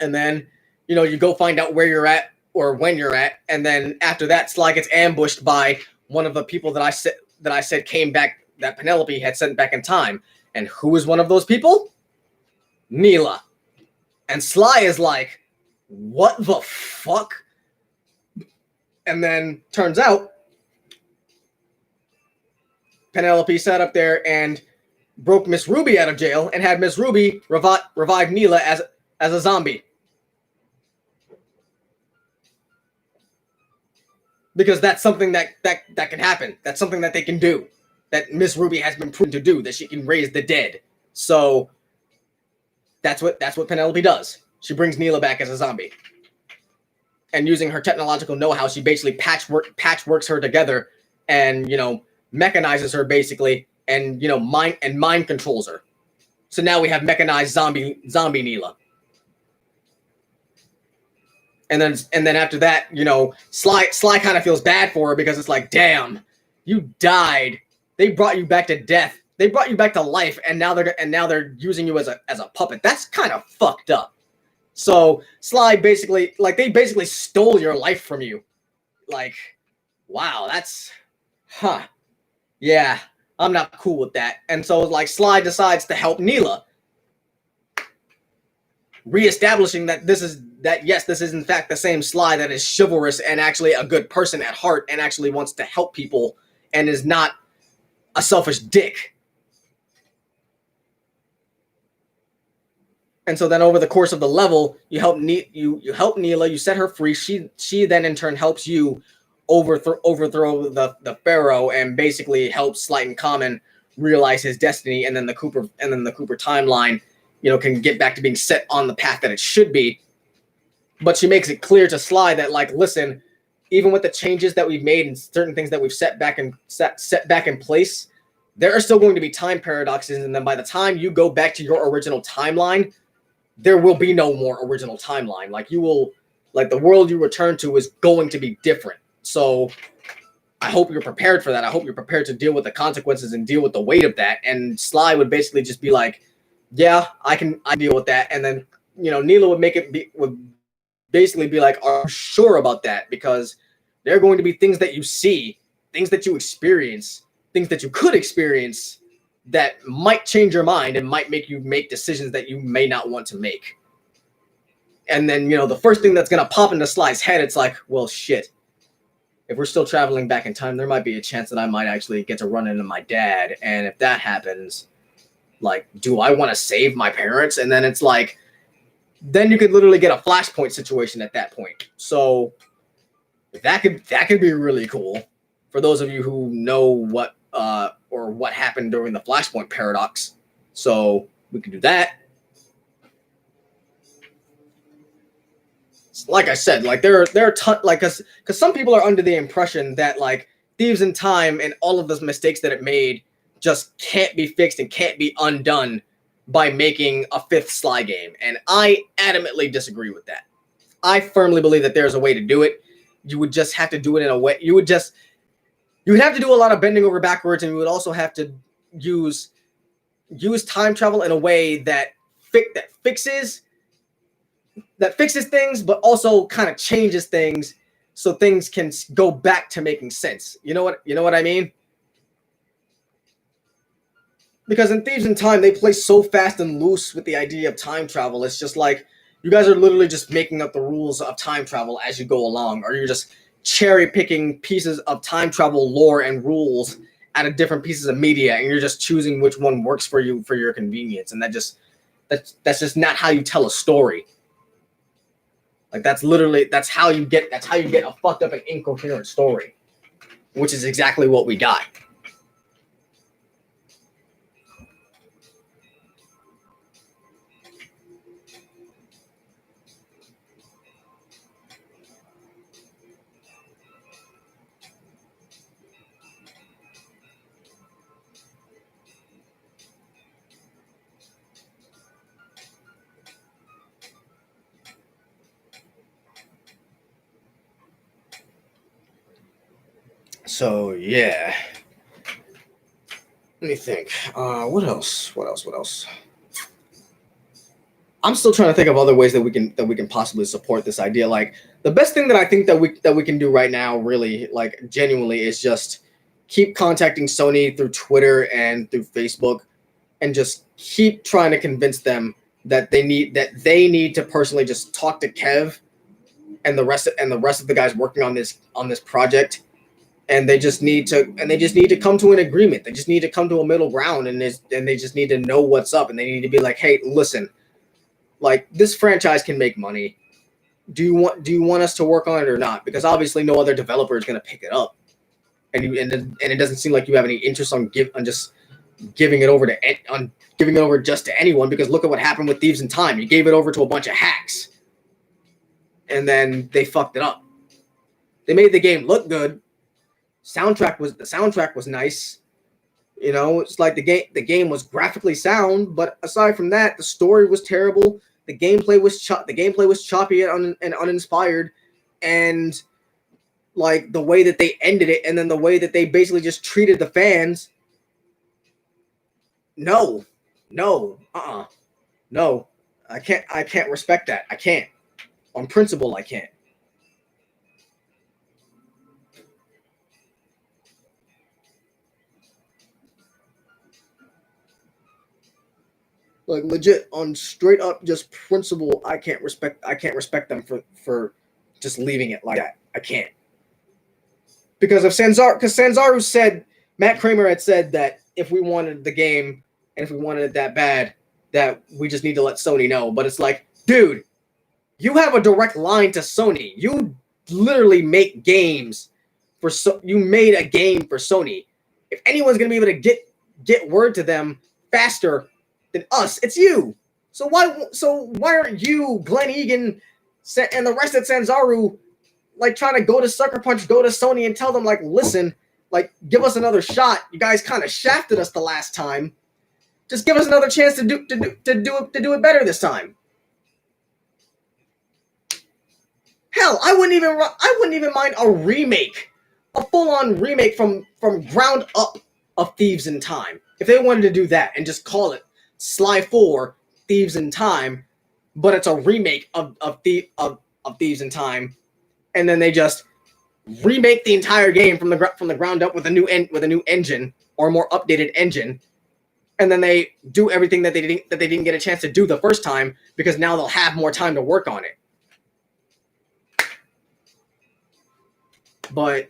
And then, you go find out where you're at or when you're at. And then after that, Sly gets ambushed by one of the people that I said came back, that Penelope had sent back in time. And who was one of those people? Neela. And Sly is like, what the fuck? And then turns out Penelope sat up there and broke Miss Ruby out of jail and had Miss Ruby revive Neela as a zombie. Because that's something that can happen. That's something that they can do. That Miss Ruby has been proven to do, that she can raise the dead. So that's what Penelope does. She brings Neela back as a zombie. And using her technological know-how, she basically patchworks her together and, mechanizes her basically, and, mind controls her. So now we have mechanized zombie Neela. And then after that, Sly kind of feels bad for her, because it's like, damn, you died. They brought you back to death. They brought you back to life, and now they're using you as a puppet. That's kind of fucked up. So Sly basically, like, they basically stole your life from you. Like, wow, that's, yeah, I'm not cool with that. And so like Sly decides to help Neela, reestablishing that this is in fact the same Sly that is chivalrous and actually a good person at heart and actually wants to help people and is not a selfish dick. And so then over the course of the level, you help Neela, you set her free. She then in turn helps you overthrow the Pharaoh and basically helps Slight and Common realize his destiny, and then the Cooper timeline, can get back to being set on the path that it should be. But she makes it clear to Sly that, like, listen, even with the changes that we've made and certain things that we've set back in place, there are still going to be time paradoxes, and then by the time you go back to your original timeline, there will be no more original timeline. Like, the world you return to is going to be different. So I hope you're prepared for that. I hope you're prepared to deal with the consequences and deal with the weight of that. And Sly would basically just be like, yeah, I deal with that. And then, Neela would basically be like, are you sure about that? Because there are going to be things that you see, things that you experience, things that you could experience that might change your mind and might make you make decisions that you may not want to make. And then, the first thing that's going to pop into Sly's head, it's like, well, shit. If we're still traveling back in time, there might be a chance that I might actually get to run into my dad. And if that happens, Like, do I want to save my parents? And then it's like, then you could literally get a Flashpoint situation at that point. So that could be really cool for those of you who know what happened during the Flashpoint paradox. So we could do that. Like I said, like there are like because some people are under the impression that like Thieves in Time and all of those mistakes that it made just can't be fixed and can't be undone by making a fifth Sly game, and I adamantly disagree with that. I firmly believe that there's a way to do it. You would just have to do it in a way. You would have to do a lot of bending over backwards, and you would also have to use time travel in a way that fixes things, but also kind of changes things so things can go back to making sense. You know what I mean? Because in Thieves in Time, they play so fast and loose with the idea of time travel. It's just like, you guys are literally just making up the rules of time travel as you go along, or you're just cherry picking pieces of time travel lore and rules out of different pieces of media, and you're just choosing which one works for you for your convenience. And that's just not how you tell a story. Like that's how you get a fucked up and incoherent story, which is exactly what we got. So yeah, let me think. What else? I'm still trying to think of other ways that we can possibly support this idea. Like the best thing that I think that we can do right now, really, like genuinely, is just keep contacting Sony through Twitter and through Facebook, and just keep trying to convince them that they need to personally just talk to Kev and the rest of the guys working on this project. And they just need to come to an agreement. They just need to come to a middle ground, and they just need to know what's up. And they need to be like, hey, listen, like this franchise can make money. Do you want us to work on it or not? Because obviously no other developer is going to pick it up, and it doesn't seem like you have any interest on just giving it over just to anyone. Because look at what happened with Thieves in Time. You gave it over to a bunch of hacks, and then they fucked it up. They made the game look good. The soundtrack was nice. You know, it's like the game was graphically sound, but aside from that, the story was terrible. The gameplay was choppy and uninspired, and like the way that they ended it, and then the way that they basically just treated the fans. No, I can't respect that. I can't. On principle, I can't. Like legit, on straight up just principle, I can't respect them for just leaving it like that. I can't. Because Sanzaru said, Matt Kramer had said that if we wanted the game and if we wanted it that bad, that we just need to let Sony know. But it's like, dude, you have a direct line to Sony. You literally make games you made a game for Sony. If anyone's gonna be able to get word to them faster than us, it's you. So why aren't you, Glenn Egan, and the rest of Sanzaru, like trying to go to Sony and tell them, like, listen, like, give us another shot. You guys kind of shafted us the last time. Just give us another chance to do it better this time. Hell, I wouldn't even mind a remake, a full-on remake from ground up of Thieves in Time. If they wanted to do that and just call it Sly 4 Thieves in Time, but it's a remake of Thieves in Time, and then they just remake the entire game from the ground up with a new engine or a more updated engine, and then they do everything that they didn't get a chance to do the first time because now they'll have more time to work on it. But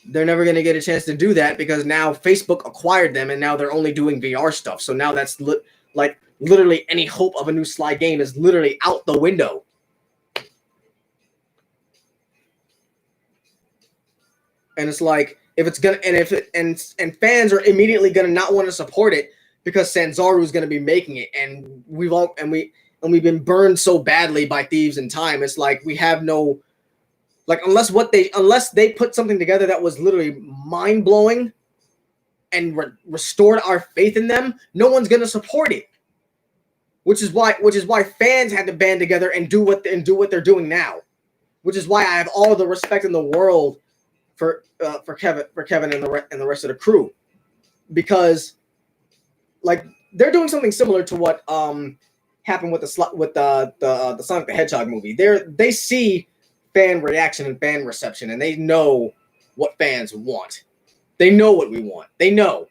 they're never going to get a chance to do that because now Facebook acquired them and now they're only doing VR stuff. So now that's like literally any hope of a new Sly game is literally out the window. And it's like if it's gonna and fans are immediately gonna not want to support it because Sanzaru is gonna be making it, and we've been burned so badly by Thieves in Time. It's like we have no like unless they put something together that was literally mind blowing and restored our faith in them, no one's gonna support it. Which is why fans had to band together and do what they're doing now. Which is why I have all the respect in the world for Kevin and the rest of the crew, because like they're doing something similar to what happened with the Sonic the Hedgehog movie. They see fan reaction and fan reception, and they know what fans want. They know what we want. They know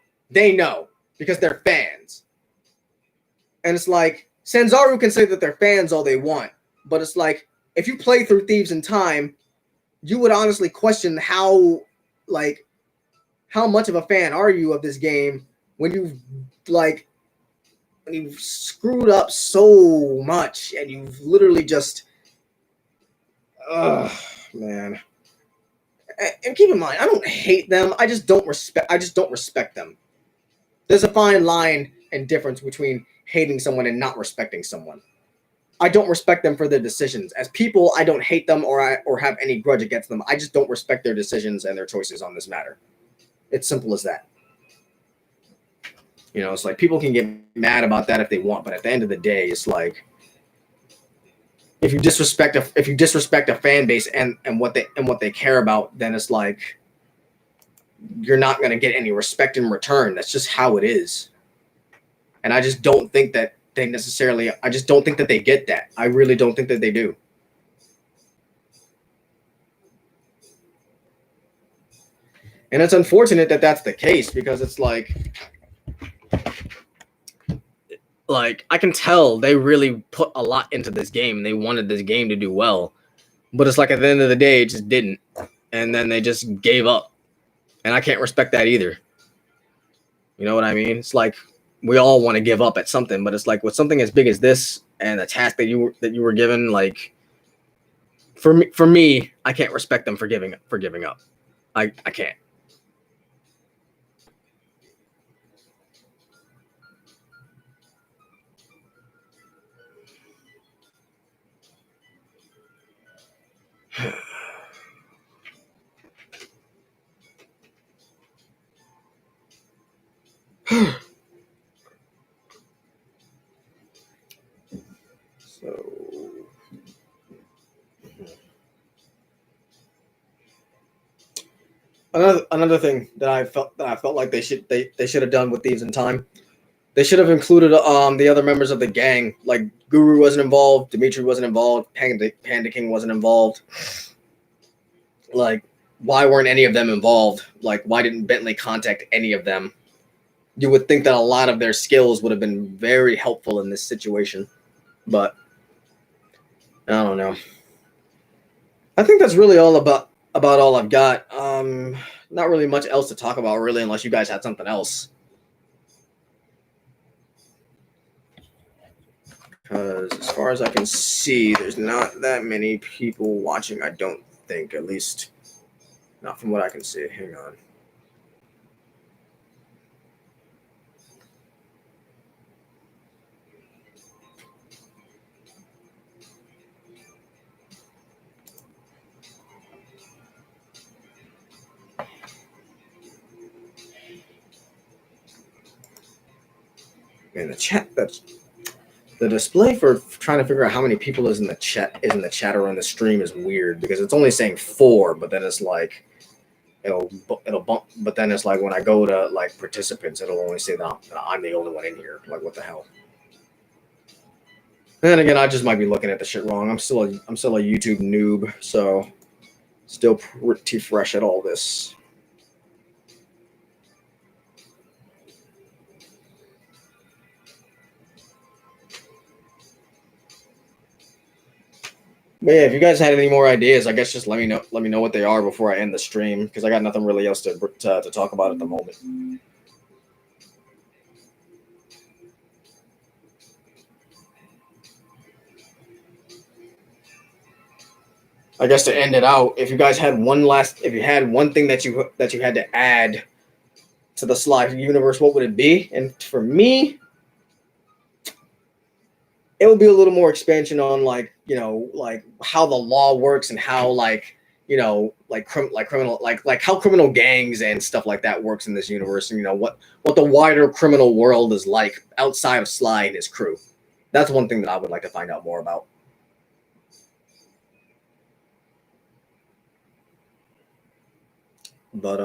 because they're fans. And it's like Sanzaru can say that they're fans all they want, but it's like if you play through Thieves in Time, you would honestly question how much of a fan are you of this game when you've screwed up so much and you've literally just man. And keep in mind, I don't hate them. I just don't respect them. There's a fine line and difference between hating someone and not respecting someone. I don't respect them for their decisions. As people, I don't hate them or have any grudge against them. I just don't respect their decisions and their choices on this matter. It's simple as that. You know, it's like people can get mad about that if they want, but at the end of the day, it's like if you disrespect a fan base and what they care about, then it's like you're not going to get any respect in return. That's just how it is. And I just don't think that they get that. I really don't think that they do. And it's unfortunate that that's the case because it's like I can tell they really put a lot into this game. They wanted this game to do well, but it's like at the end of the day, it just didn't. And then they just gave up. And I can't respect that either. You know what I mean? It's like we all want to give up at something, but it's like with something as big as this and the task that you were given, like for me, I can't respect them for giving up. I can't. So another thing that I felt like they should have done with Thieves in Time, they should have included the other members of the gang. Like Guru wasn't involved, Dimitri wasn't involved, Panda King wasn't involved. Like, why weren't any of them involved? Like, why didn't Bentley contact any of them? You would think that a lot of their skills would have been very helpful in this situation, but I don't know. I think that's really all about all I've got. Not really much else to talk about, really, unless you guys had something else. Because as far as I can see, there's not that many people watching, I don't think. At least, not from what I can see. Hang on. Man, the chat, that's the display for trying to figure out how many people is in the chat or on the stream is weird because it's only saying 4, but then it's like it'll bump, but then it's like when I go to like participants, it'll only say that I'm the only one in here. Like, what the hell? And then again, I just might be looking at the shit wrong. I'm still a YouTube noob, so still pretty fresh at all this. But yeah, if you guys had any more ideas, I guess just let me know. Let me know what they are before I end the stream, because I got nothing really else to talk about at the moment. I guess to end it out, if you guys had if you had one thing that you had to add to the Sly universe, what would it be? And for me, it would be a little more expansion on, like, like how the law works, and how, like, criminal, like how criminal gangs and stuff like that works in this universe, and what the wider criminal world is like outside of Sly and his crew. That's one thing that I would like to find out more about. But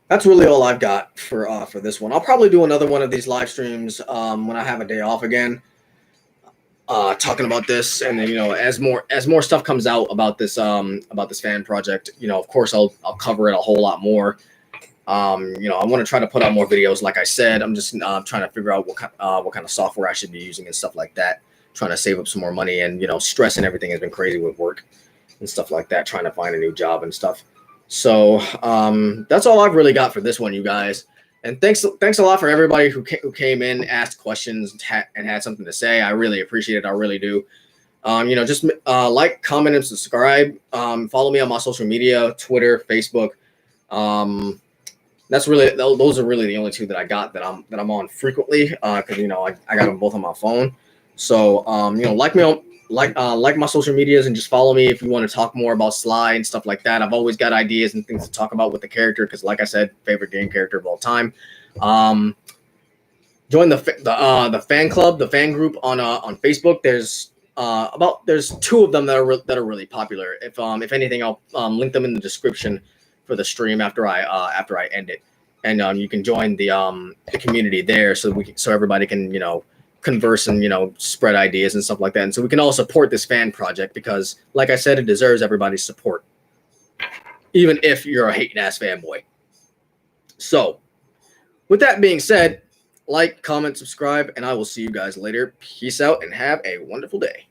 that's really all I've got for this one. I'll probably do another one of these live streams when I have a day off again, talking about this, and then, as more stuff comes out about this fan project, of course I'll cover it a whole lot more. I want to try to put out more videos. Like I said, I'm just trying to figure out what kind of software I should be using and stuff like that. Trying to save up some more money, and stress and everything has been crazy with work and stuff like that. Trying to find a new job and stuff. So that's all I've really got for this one, you guys. And thanks a lot for everybody who came in, asked questions, and had something to say. I really appreciate it. I really do. Just like, comment, and subscribe. Follow me on my social media, Twitter, Facebook. Those are really the only two that I got that I'm on frequently, because I got them both on my phone. So like me on like my social medias, and just follow me if you want to talk more about Sly and stuff like that. I've always got ideas and things to talk about with the character, because, like I said, favorite game character of all time. Join the fan club, the fan group on Facebook. There's two of them that are really popular. If anything, I'll link them in the description for the stream after I end it, and you can join the community there, so everybody can converse and spread ideas and stuff like that, and so we can all support this fan project, because, like I said, it deserves everybody's support, even if you're a hating ass fanboy. So, with that being said, like, comment, subscribe, and I will see you guys later. Peace out and have a wonderful day.